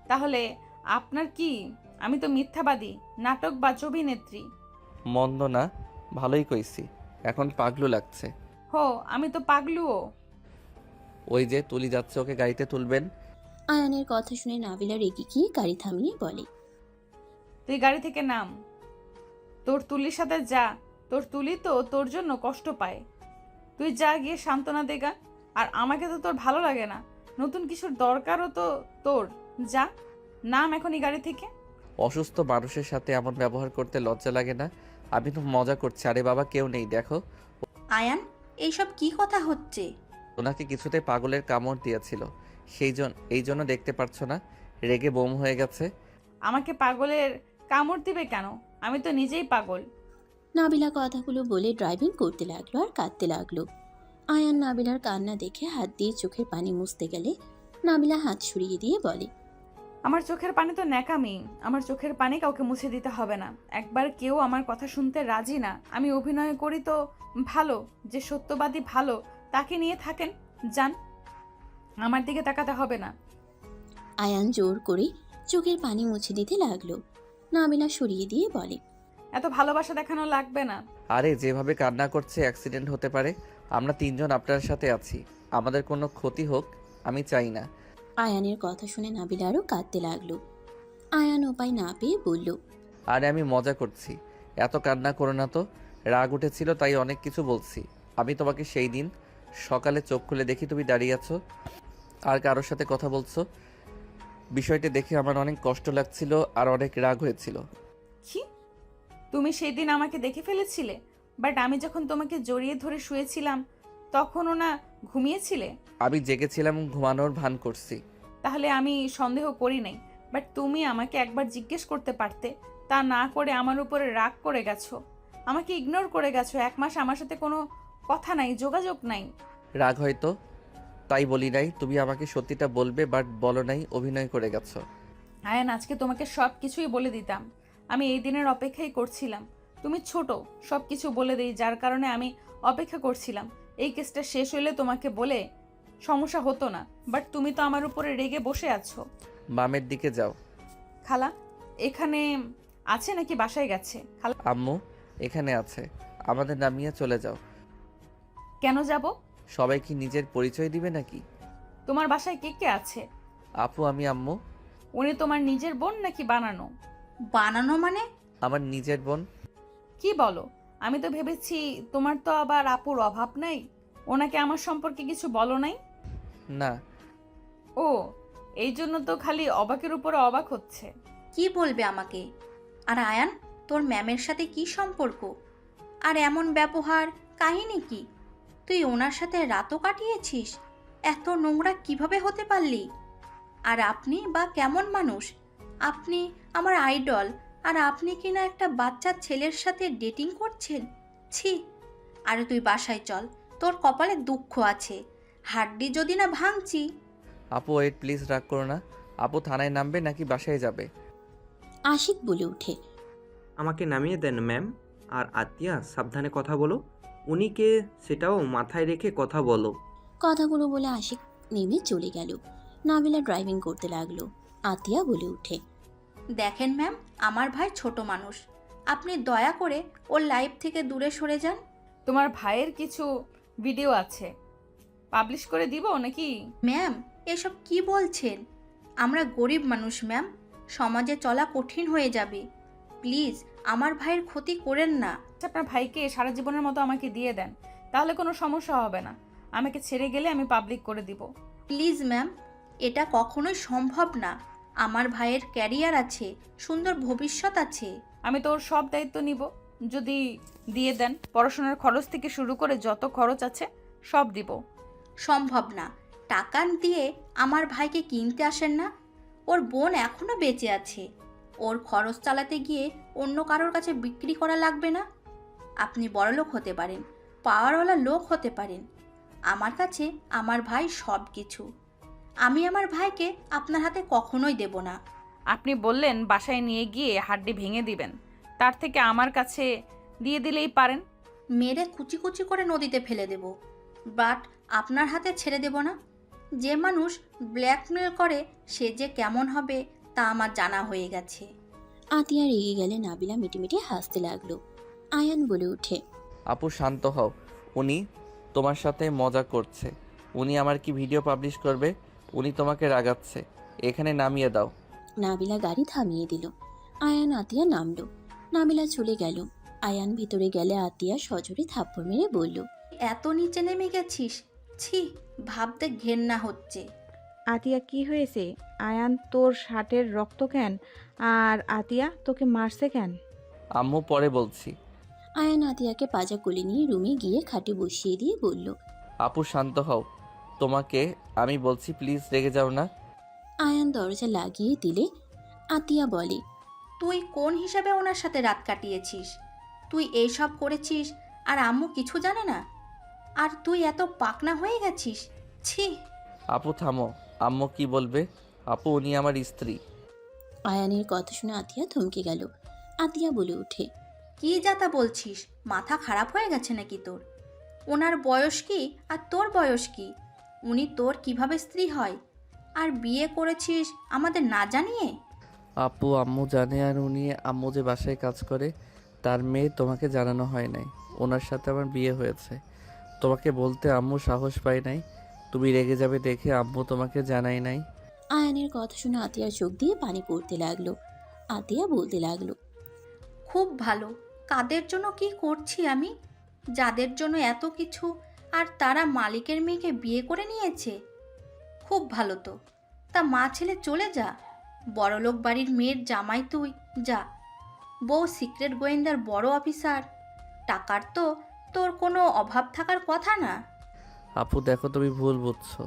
তাহলে আপনার কি? আমি তো মিথ্যাবাদী, নাটক বা অভিনেত্রী। মন্দ না, ভালোই কইছি। এখন পাগলু লাগছে। হো, আমি তো পাগলুও। ওই যে তুলি যাচ্ছে, ওকে গাড়িতে তুলবেন। আয়ানের কথা শুনে নাবিলা রেগে গিয়ে গাড়ি থামিয়ে বলে, তুই গাড়ি থেকে নাম, তোর তুলির সাথে যা। তোর তুলি তো তোর জন্য কষ্ট পায়। তুই যা গিয়ে সান্ত্বনা দেগা। আর আমাকে তো তোর ভালো লাগে না, নতুন কিছুর দরকারও তো তোর। যা, নাম এখনই গাড়ি থেকে। অসুস্থ মানুষের সাথে এমন ব্যবহার করতে লজ্জা লাগে না? আমি তো মজা করছি। আরে বাবা, কেউ নেই, দেখো। আয়ান, এইসব কি কথা হচ্ছে? ওনাকে কিছুতে পাগলের কামড় দিয়েছিল, এই জন্য দেখতে পারছো না, রেগে বোম হয়ে গেছে। আমাকে পাগলের কামড় দিবে কেন? আমি তো নিজেই পাগল। নাবিলা কথাগুলো বলে ড্রাইভিং করতে লাগলো আর কাঁদতে লাগলো। আয়ান নাবিলার কান্না দেখে হাত দিয়ে চোখের পানি মুছতে গেলে নাবিলা হাত সরিয়ে দিয়ে বলে, আমার চোখের পানি তো ন্যাকামি। আমার চোখের পানি কাউকে মুছে দিতে হবে না। একবার কেউ আমার কথা শুনতে রাজি না। আমি অভিনয় করি তো ভালো, যে সত্যবাদী ভালো তাকে নিয়ে থাকেন। যান, আমার দিকে তাকাতে হবে না। আয়ান জোর করে চোখের পানি মুছে দিতে লাগলো। নাবিলা সরিয়ে দিয়ে বলে, এত ভালোবাসা দেখানো লাগবে না। আরে যেভাবে কান্না করছে, অ্যাক্সিডেন্ট হতে পারে। আমরা তিনজন আপনার সাথে আছি, আমাদের কোনো ক্ষতি হোক আমি চাই না। আয়ানের কথা শুনে নাবিলা আরও কাঁদতে লাগলো। আয়ান উপায় না পেয়ে বলল, আরে আমি মজা করছি, এত কান্না করো না তো। রাগ উঠেছিল তাই অনেক কিছু বলছি। আমি তোমাকে সেই দিন সকালে চোখ খুলে দেখি তুমি দাঁড়িয়ে আছো আর কারোর সাথে কথা বলছো। বিষয়টা দেখে আমার অনেক কষ্ট লাগছিল আর অনেক রাগ হয়েছিল। কি? তুমি সেই দিন আমাকে দেখে ফেলেছিলে? বাট আমি যখন তোমাকে জড়িয়ে ধরে শুয়েছিলাম তখনও না ঘুমিয়েছিলে? আমি জেগেছিলাম, ঘুমানোর ভান করছি। তাহলে আমি সন্দেহ করি নাই। বাট তুমি আমাকে একবার জিজ্ঞেস করতে পারতে। তা না করে আমার উপরে রাগ করে গেছো, আমাকে ইগনোর করে গেছো। 1 মাস আমার সাথে কোনো কথা নাই, যোগাযোগ নাই। রাগ হয়তো, তাই বলি নাই। তুমি আমাকে সত্যিটা বলবে, বাট বলো নাই, অভিনয় করে গেছো। আয়ান, আজকে তোমাকে সব কিছুই বলে দিতাম। আমি এই দিনের অপেক্ষাই করছিলাম। তুমি ছোট, সব কিছু বলে দিই, যার কারণে আমি অপেক্ষা করছিলাম। এই কেসটা শেষ হইলে তোমাকে বলে সমস্যা হতো না। বাট তুমি তো আমার উপরে রেগে বসে আছো। বামের দিকে যাও। খালা এখানে আছে নাকি বাসায় গেছে? খালা আম্মু এখানে আছে, আমাদের নামিয়ে চলে যাও। কেন যাব? সবাই কি নিজের পরিচয় দিবে নাকি? তোমার বাসায় কে কে আছে? আপু, আমি, আম্মু। উনি তোমার নিজের বোন নাকি বানানো? বানানো মানে? আমার নিজের বোন। কি বলো? আমি তো ভেবেছি তোমার তো আবার আপুর অভাব নাই, ওনাকে আমার সম্পর্কে কিছু বলো নাই। না। ও, এই জন্য তো খালি অবাকের উপরে অবাক হচ্ছে। কি বলবে আমাকে? আর আয়ান, তোর ম্যামের সাথে কি সম্পর্ক? আর এমন ব্যবহার, কাহিনী কি? তুই ওনার সাথে রাতও কাটিয়েছিস? এত নোংরা কিভাবে হতে পারলি? আর আপনি বা কেমন মানুষ? আপনি আমার আইডল, আর আপনি কিনা একটা বাচ্চা ছেলের সাথে ডেটিং করছেন? ছি! আরে তুই বাসায় চল, তোর কপালে দুঃখ আছে, হাড্ডি যদি না ভাঙছি। আপু ওয়েট, প্লিজ রাগ করো না। আপু থানায় নামবে নাকি বাসায় যাবে? আশিক বলে ওঠে। আমাকে নামিয়ে দেন ম্যাম। আর আতিয়া, সাবধানে কথা বলো। উনি কে সেটাও মাথায় রেখে কথা বলো। কথাগুলো বলে আশিক নেমে চলে গেল। নাবিলা ড্রাইভিং করতে লাগলো। আতিয়া বলে ওঠে। দেখেন ম্যাম, আমার ভাই ছোট মানুষ, আপনি দয়া করে ওর লাইফ থেকে দূরে সরে যান। তোমার ভাইয়ের কিছু ভিডিও আছে, পাবলিশ করে দিব নাকি? ম্যাম, এসব কি বলছেন? আমরা গরিব মানুষ ম্যাম, সমাজে চলা কঠিন হয়ে যাবে। প্লিজ আমার ভাইয়ের ক্ষতি করেন না। আপনার ভাইকে সারা জীবনের মতো আমাকে দিয়ে দেন, তাহলে কোনো সমস্যা হবে না। আমাকে ছেড়ে গেলে আমি পাবলিক করে দিব। প্লিজ ম্যাম, এটা কখনোই সম্ভব না। আমার ভাইয়ের ক্যারিয়ার আছে, সুন্দর ভবিষ্যৎ আছে। আমি তোর সব দায়িত্ব নিব যদি দিয়ে দেন। পড়াশোনার খরচ থেকে শুরু করে যত খরচ আছে সব দিব। সম্ভব না। টাকা দিয়ে আমার ভাইকে কিনতে আসেন না। ওর বোন এখনো বেঁচে আছে, ওর খরচ চালাতে গিয়ে অন্য কারোর কাছে বিক্রি করা লাগবে না। আপনি বড়লোক হতে পারেন, পাওয়ারওয়ালা লোক হতে পারেন, আমার কাছে আমার ভাই সব কিছু। আমি আমার ভাইকে আপনার হাতে কখনোই দেব না। আপনি বললেন বাসায় নিয়ে গিয়ে হাড্ডি ভেঙে দিবেন, তার থেকে আমার কাছে দিয়ে দিলেই পারেন। মেরে কুচি কুচি করে নদীতে ফেলে দেব, বাট আপনার হাতে ছেড়ে দেব না। যে মানুষ ব্ল্যাকমেল করে সে যে কেমন হবে তা আমার জানা হয়ে গেছে। আতিয়া রেগে গেলে নাবিলা মিটিমিটি হাসতে লাগলো। আয়ান বলে ওঠে। আপু শান্ত হও, উনি তোমার সাথে মজা করছে। উনি আমার কি ভিডিও পাবলিশ করবে? উনি তোমাকে রাগাচ্ছে। এখানে নামিয়ে দাও। নাবিলা গাড়ি থামিয়ে দিল। আয়ান আতিয়া নামলো। নাবিলা চলে গেল। আয়ান ভিতরে গেলে আতিয়া সজোরে থাপ্পড় মেরে বলল। এত নিচে নেমে গেছিস? ছি, ভাবতে ঘেন্না হচ্ছে। আতিয়া কি হয়েছে? আয়ান তোর শার্টের রক্ত কেন? আর আতিয়া তোকে মারছে কেন? আম্মু পরে বলছি। আয়ান আতিয়াকে পাজা কোলে নিয়ে রুমে গিয়ে খাটে বসিয়ে দিয়ে বলল। আপু শান্ত হও, তোমাকে আমি বলছি, প্লিজ রেগে যাও না। আয়ান দরজা লাগিয়ে দিলে আতিয়া বলে। তুই কোন হিসাবে ওনার সাথে রাত কাটিয়েছিস? তুই এইসব করেছিস আর আম্মু কিছু জানে না? আর তুই এত পাকনা হয়ে গেছিস? ছি! আপু থামো, আম্মু কি বলবে? আপু উনি আমার স্ত্রী। আয়ানের কথা শুনে আতিয়া থমকে গেল। আতিয়া বলে ওঠে। কি যাতা বলছিস? মাথা খারাপ হয়ে গেছে নাকি তোর? ওনার বয়স কি আর তোর বয়স কি? উনি তোর কিভাবে স্ত্রী হয়? আর বিয়ে করেছিস আমাদের না জানিয়ে? আপু আম্মু জানে, আর উনি আম্মু যে বাসায় কাজ করে তার মেয়ে, তোমাকে জানানো হয় নাই। ওনার সাথে আমার বিয়ে হয়েছে। তোমাকে বলতে আম্মু সাহস পায় নাই, তুমি রেগে যাবে দেখে আম্মু তোমাকে জানাই নাই। আয়ানের কথা শুনে আতিয়ার চোখ দিয়ে পানি পড়তে লাগলো। আতিয়া বলতে লাগলো। খুব ভালো। কাদের জন্য কি করছি আমি? যাদের জন্য এত কিছু, আর তারা মালিকের মেয়েকে বিয়ে করে নিয়েছে। খুব ভালো তো। তা মা ছেলে চলে যা, বড়লোক বাড়ির মেয়ের জামাই তুই, যা। বউ সিক্রেট গোয়েন্দার বড় অফিসার, টাকার তো তোর কোনো অভাব থাকার কথা না। আপু দেখো, তুমি ভুল বুঝছো।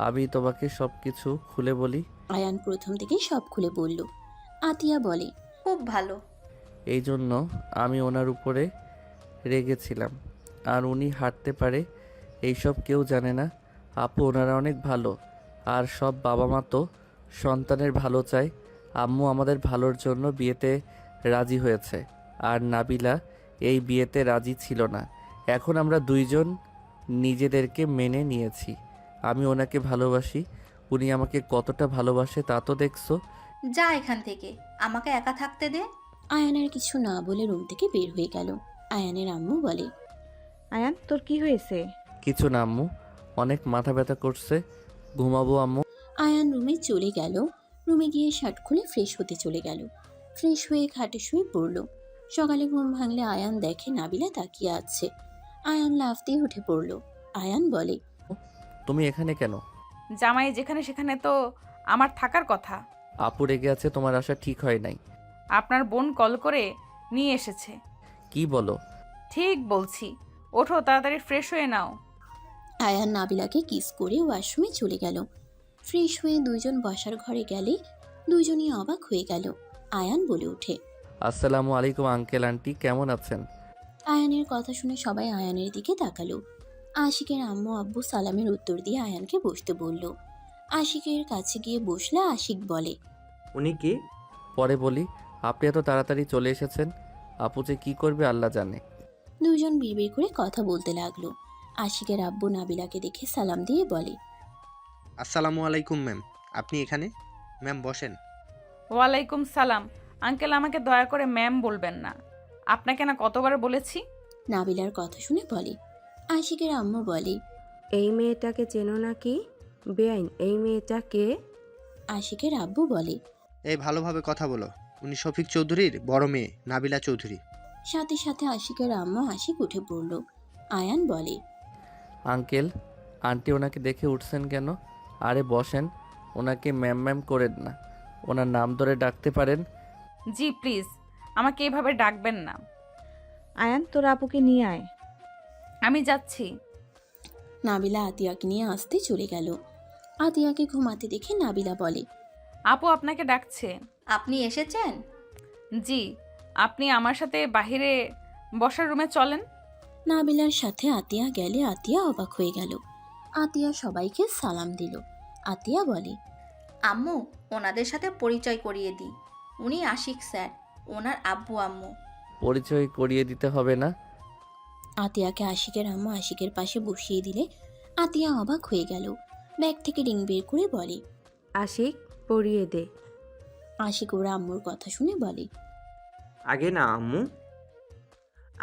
আমি তোমাকে সব কিছু খুলে বলি। আয়ান প্রথম থেকেই সব খুলে বলল। আতিয়া বলে। খুব ভালো। এই জন্য আমি ওনার উপরে রেগেছিলাম। আর উনি হাঁটতে পারে এইসব কেউ জানে না। আপু ওনারা অনেক ভালো, আর সব বাবা মা তো সন্তানের ভালো চায়। আম্মু আমাদের ভালোর জন্য বিয়েতে রাজি হয়েছে, আর নাবিলা এই বিয়েতে রাজি ছিল না। এখন আমরা দুইজন নিজেদেরকে মেনে নিয়েছি। আমি ওনাকে ভালোবাসি, উনি আমাকে কতটা ভালোবাসে তা তো দেখছো। যা এখান থেকে, আমাকে একা থাকতে দে। আয়ান আর কিছু না বলে রুম থেকে বের হয়ে গেল। আয়ানের আম্মু বলে, আয়ান তোর কি হয়েছে? কিছু না আম্মু, অনেক মাথা ব্যথা করছে, ঘুমাবো আম্মু। আয়ান রুমে চলে গেল। রুমে গিয়ে শার্ট খুলে ফ্রেশ হতে চলে গেল। ফ্রেশ হয়ে খাটে শুয়ে পড়ল। সকালে ঘুম ভাঙলে আয়ান দেখে নাবিলা তাকিয়ে আছে। আয়ান লাফ দিয়ে উঠে পড়ল। আয়ান বলে, তুমি এখানে কেন? জামাই যেখানে সেখানে তো আমার থাকার কথা। আপু রেগে আছে, তোমার আসা ঠিক হয় নাই। আপনার বোন কল করে নিয়ে এসেছে। কি বলো? ঠিক বলছি, ওঠো তাড়াতাড়ি ফ্রেশ হয়ে নাও। আয়ান নাবিলাকে কিস করে ওয়াশরুমে চলে গেল। ফ্রেশ হয়ে দুইজন বসার ঘরে গেলে দুইজনই অবাক হয়ে গেল। আয়ান বলে ওঠে, আসসালামু আলাইকুম আঙ্কেল আন্টি, কেমন আছেন? আয়ানের কথা শুনে সবাই আয়ানের দিকে তাকালো। আশিকের আম্মু আব্বু সালামের উত্তর দিয়ে আয়ানকে বসতে বলল। আশিকের কাছে গিয়ে বসলে আশিক বলে, উনি কে? পরে বলি, আপনি এত তাড়াতাড়ি চলে এসেছেন, আপু যে কি করবে আল্লাহ জানে। দুজন বিড়বিড় করে কথা বলতে লাগলো। আশিকের আব্বু নাবিলাকে দেখে সালাম দিয়ে বলে, আসসালামু আলাইকুম ম্যাম, আপনি এখানে? ম্যাম বসেন। ওয়ালাইকুম সালাম। আঙ্কেল, আমাকে দয়া করে ম্যাম বলবেন না, আপনাকে না কতবার বলেছি। নাবিলার কথা শুনে বলে। আশিকের আম্মু বলে, এই মেয়েটাকে চেনো নাকি? বেআইন, এই মেয়েটা কে? আশিকের আব্বু বলে, এই ভালোভাবে কথা বলো, উনি শফিক চৌধুরীর বড় মেয়ে নাবিলা চৌধুরী। সাথে সাথে আশিকের আম্মু আশিক উঠে পড়ল। আয়ান বলে, আঙ্কেল আন্টি ওনাকে দেখে উঠছেন কেন? আরে বসেন, ওনাকে ম্যাম ম্যাম করেন না, ওনার নাম ধরে ডাকতে পারেন। জি প্লিজ, আমাকে এভাবে ডাকবেন না। আয়ান তোর আপুকে নিয়ে আয়। আমি যাচ্ছি। নাবিলা আতিয়াকে নিয়ে আসতে চলে গেল। আতিয়াকে ঘুমাতে দেখে নাবিলা বলে, আপু আপনাকে ডাকছে। আপনি এসেছেন? জি, আপনি আমার সাথে বাহিরে বসার রুমে চলেন। নাবিলার সাথে আতিয়া গেলে আতিয়া অবাক হয়ে গেল। আতিয়া সবাইকে সালাম দিল। আতিয়া বলে, আম্মু, ওনাদের সাথে পরিচয় করিয়ে দিই। উনি আশিক স্যার, ওনার আব্বু আম্মু। পরিচয় করিয়ে দিতে হবে না। আতিয়াকে আশিকের আম্মু আশিকের পাশে বসিয়ে দিলে আতিয়া অবাক হয়ে গেল। ব্যাগ থেকে রিং বের করে বলে, আশিক, পরিয়ে দে। আশিক ওর আম্মুর কথা শুনে বলে, আগে না আম্মু,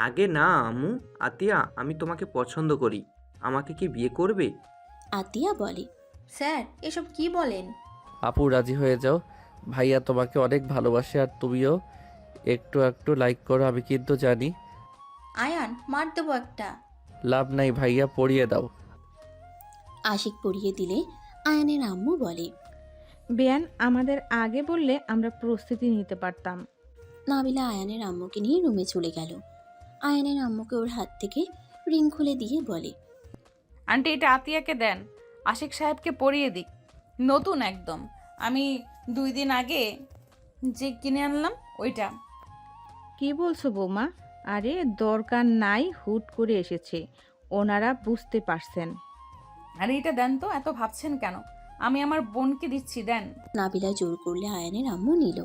আগে না আম্মু। আতিয়া, আমি তোমাকে পছন্দ করি, আমাকে কি বিয়ে করবে? আতিয়া বলে, স্যার এসব কি বলেন? আপু রাজি হয়ে যাও, ভাইয়া তোমাকে অনেক ভালোবাসে, আর তুমিও একটু একটু লাইক করো, আমি কিন্তু জানি। আয়ান, মার দেবো একটা। লাভ নাই ভাইয়া, পড়িয়ে দাও। আশিক পরিয়ে দিলে আয়ানের আম্মু বলে, বেয়ান, আমাদের আগে বললে আমরা প্রস্তুতি নিতে পারতাম। নাবিলা আয়ানের আম্মুকে নিয়ে রুমে চলে গেল। আয়ানের আম্মুকে ওর হাত থেকে রিং খুলে দিয়ে বলে, আন্টি এটা আতিয়াকে দেন, আশিক সাহেবকে পরিয়ে দিক, নতুন একদম। আমি 2 দিন আগে যে কিনে আনলাম ওইটা। কি বলছো বৌমা? আরে দরকার নাই, হুট করে এসেছে, ওনারা বুঝতে পারছেন। আরে এটা দেন তো, এত ভাবছেন কেন? আমি আমার বোনকে দিচ্ছি, দেন। নাবিলা জোর করলে আয়ানের আম্মু নিল।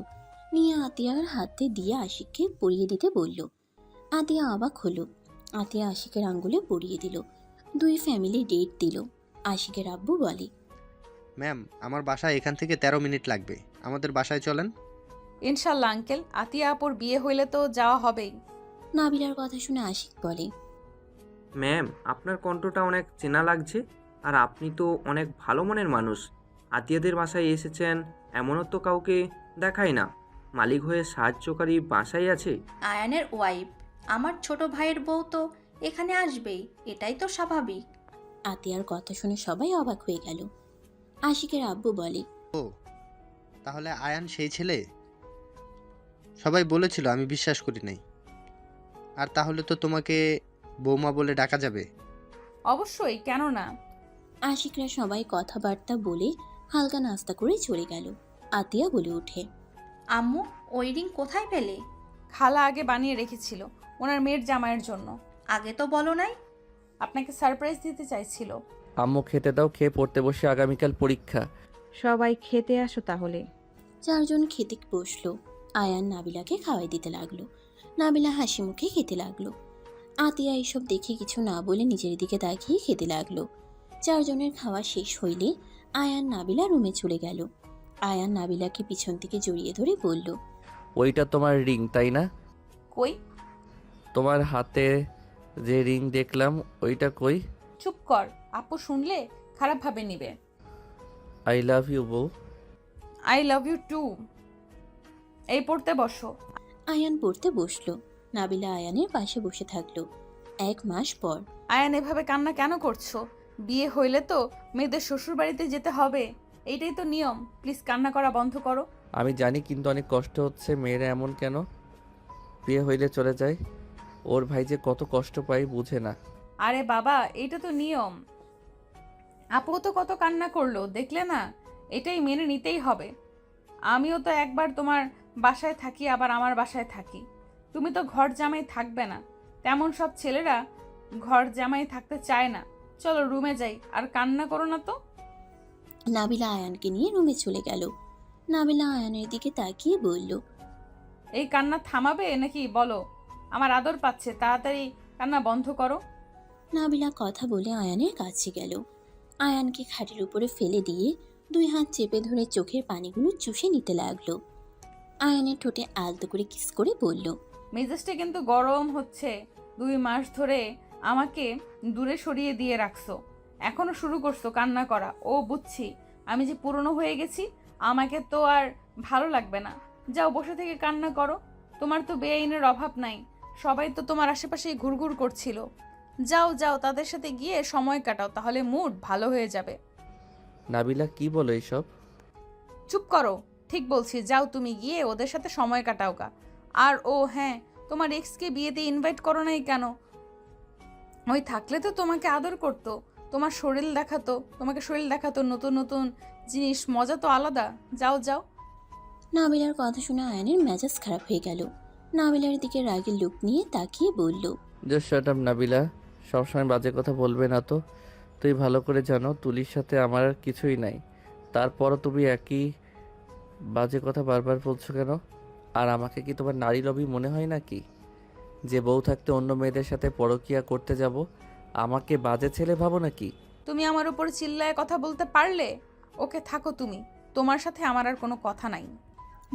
নিয়ে আতিয়ার হাতে দিয়ে আশিককে পরিয়ে দিতে বলল। আতিয়া অবাক হলো। আতিয়া আশিকের আঙ্গুলে পরিয়ে দিল। 2 ফ্যামিলি ডেট দিল। আশিকের আব্বু বলে, ম্যাম আমার বাসায় এখান থেকে 13 মিনিট লাগবে, আমাদের বাসায় চলেন। ইনশাল্লাহ আঙ্কেল, আতিয়া আপুর বিয়ে হইলে তো যাওয়া হবেই। নাবিলার কথা শুনে আশিক বলে, ম্যাম, আপনার কণ্ঠটা অনেক চেনা লাগছে, আর আপনি তো অনেক ভালো মনের মানুষ। আতিয়াদের বাসায় এসেছেন, এমনও তো কাউকে দেখায় না। মালিক হয়ে সাহায্যকারী বাসায় আছে। আয়ানের ওয়াইফ, আমার ছোট ভাইয়ের বউ তো এখানে আসবেই, এটাই তো স্বাভাবিক। আতিয়ার কথা শুনে সবাই অবাক হয়ে গেল। আশিকের আব্বু বলে, ও তাহলে আয়ান সেই ছেলে? সবাই বলেছিল, আমি বিশ্বাস করি নাই। আর তাহলে তো তোমাকে বৌমা বলে ডাকা যাবে? অবশ্যই, কেন না। আশিকরা সবাই কথাবার্তা বলে হালকা নাস্তা করে চলে গেল। আতিয়া বলে ওঠে, আম্মু, ওই রিং কোথায় পেলে? খালা আগে বানিয়ে রেখেছিল ওনার মেয়ের জামাইয়ের জন্য। আগে তো বলো নাই। আপনাকে সারপ্রাইজ দিতে চাইছিল। আম্মু খেতে দাও, খেয়ে পড়তে বসে, আগামীকাল পরীক্ষা। সবাই খেতে আসো তাহলে। 4 জন খেতে বসলো। আয়ান নাবিলাকে খাওয়াই দিতে লাগলো। নাবিলা হাসি মুখে খেতে লাগলো। আতিয়া এসব দেখে কিছু না বলে নিজের দিকে তাকিয়ে খেতে লাগলো। 4 জনের খাওয়া শেষ হইলে আয়ান নাবিলা রুমে চলে গেল। আয়ান নাবিলাকে পিছন থেকে জড়িয়ে ধরে বলল, ওইটা তোমার রিং তাই না? কই? তোমার হাতে যে রিং দেখলাম ওইটা কই? চুপ কর, আপু শুনলে খারাপভাবে নিবে। আই লাভ ইউ বউ। I love you too. এই পড়তে বসো। আয়ান পড়তে বসলো। নাবিলা আয়ানের পাশে বসে থাকলো। 1 মাস পর। আয়ান এভাবে কান্না কেন করছো? বিয়ে হইলে তো মেয়েদের শ্বশুর বাড়িতে যেতে হবে, এইটাই তো নিয়ম। প্লিজ কান্না করা বন্ধ করো। আমি জানি, কিন্তু অনেক কষ্ট হচ্ছে। মেয়েরা এমন কেন? বিয়ে হইলে চলে যায়। ওর ভাই যে কত কষ্ট পায় বুঝে না। আরে বাবা, এইটা তো নিয়ম। আপু তো কত কান্না করলো দেখলে না? এটাই মেনে নিতেই হবে। আমিও তো একবার তোমার বাসায় থাকি, আবার আমার বাসায় থাকি। তুমি তো ঘর জামাই থাকবে না। তেমন সব ছেলেরা ঘর জামাই থাকতে চায় না। চলো রুমে যাই, আর কান্না করো না তো। নাবিলা আয়ানকে নিয়ে রুমে চলে গেল। নাবিলা আয়ানের দিকে তাকিয়ে বলল, এই কান্না থামাবে নাকি বলো? আমার আদর পাচ্ছে, তাড়াতাড়ি কান্না বন্ধ করো। নাবিলা কথা বলে আয়ানের কাছে গেল। আয়ানকে খাটের উপরে ফেলে দিয়ে 2 হাত চেপে ধরে চোখের পানিগুলো চুষে নিতে লাগলো। আয়ানের ঠোঁটে আলতো করে কিস করে বলল, মেজাজটা কিন্তু গরম হচ্ছে। 2 মাস ধরে আমাকে দূরে সরিয়ে দিয়ে রাখছো, এখনো শুরু করছো কান্না করা। ও বুঝছি, আমি যে পুরনো হয়ে গেছি, আমাকে তো আর ভালো লাগবে না। যাও বসে থেকে কান্না করো। তোমার তো বেআইনের অভাব নাই, সবাই তো তোমার আশেপাশেই ঘুরঘুর করছিল। যাও যাও, তাদের সাথে গিয়ে সময় কাটাও, তাহলে মুড ভালো হয়ে যাবে। নাবিলা কি বলো এইসব? চুপ করো, ঠিক বলছি। যাও তুমি গিয়ে ওদের সাথে সময় কাটাও গা। আর ও হ্যাঁ, তোমার এক্সকে বিয়েতে ইনভাইট করো নাই কেন? ওই থাকলে তো তোমাকে আদর করতো, তোমার শরীর দেখাতো, তোমাকে শরীর দেখাতো, নতুন নতুন জিনিস, মজা তো আলাদা। যাও যাও। নাবিলার কথা শুনে আয়ানের মেজাজ খারাপ হয়ে গেল। নাবিলার দিকে রাগের লুক নিয়ে তাকিয়ে বলল, জাস্ট শাট আপ নাবিলা, সবসময় বাজে কথা বলবে না তো। তুই ভালো করে জানো তুলির সাথে আমার আর কিছুই নাই, তারপরও তুমি একই বাজে কথা বারবার বলছো কেন? আর আমাকে কি তোমার নারী লবি মনে হয় নাকি, যে বউ থাকতে অন্য মেয়েদের সাথে পরকিয়া করতে যাব? আমাকে বাজে ছেলে ভাবো নাকি? তুমি আমার উপর চিল্লায় কথা বলতে পারলে? ওকে থাকো তুমি, তোমার সাথে আমার আর কোনো কথা নাই।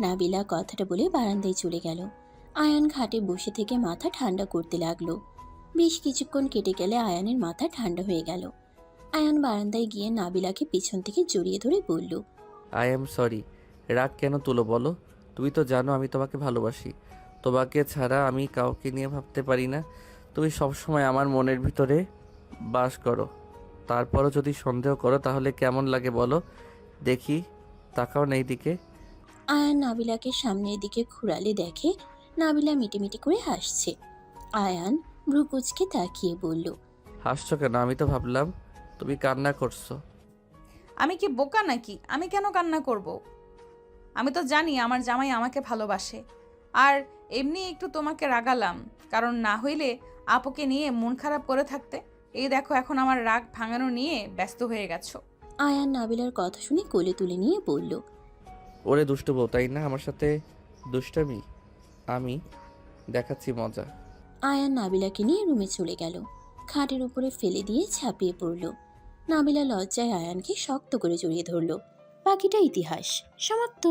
নাবিলা কথাটা বলে বারান্দায় চলে গেল। আয়ান খাটে বসে থেকে মাথা ঠান্ডা করতে লাগলো। বেশ কিছুক্ষণ কেটে গেলে আয়ানের মাথা ঠান্ডা হয়ে গেল। আয়ান বারান্দায় গিয়ে নাবিলাকে পিছন থেকে জড়িয়ে ধরে বলল, আই এম সরি। রাগ কেন তুলো বলো? তুমি তো জানো আমি তোমাকে ভালোবাসি। তোমাকে ছাড়া আমি কাউকে নিয়ে ভাবতে পারি না। তুমি সবসময় আমার মনের ভিতরে বাস করো। তারপরও যদি সন্দেহ করো তাহলে কেমন লাগে বলো দেখি? তাকাও না এইদিকে। আয়ান নাবিলাকে সামনের দিকে ঘুরালে দেখে নাবিলা মিটিমিটি করে হাসছে। আয়ান ভ্রুকুচকে তাকিয়ে বলল, হাসছো কেন? আমি তো ভাবলাম তুমি কান্না করছো। আমি কি বোকা নাকি? আমি কেন কান্না করব? আমি তো জানি আমার জামাই আমাকে ভালোবাসে। আর এমনি একটু তোমাকে রাগালাম, কারণ না হইলে আপুকে নিয়ে মন খারাপ করে থাকতে। এই দেখো, এখন আমার রাগ ভাঙানো নিয়ে ব্যস্ত হয়ে গেছো। আয়ান নাবিলার কথা শুনে কোলে তুলে নিয়ে বলল, ওরে দুষ্টু বউ, তাই না? আমার সাথে দুষ্টামি, আমি দেখাচ্ছি মজা। আয়ান নাবিলাকে নিয়ে রুমে চলে গেল। খাটের উপরে ফেলে দিয়ে ঝাঁপিয়ে পড়ল। নাবিলা লজ্জায় আয়ানকে শক্ত করে জড়িয়ে ধরল। বাকিটা ইতিহাস। সমাপ্ত।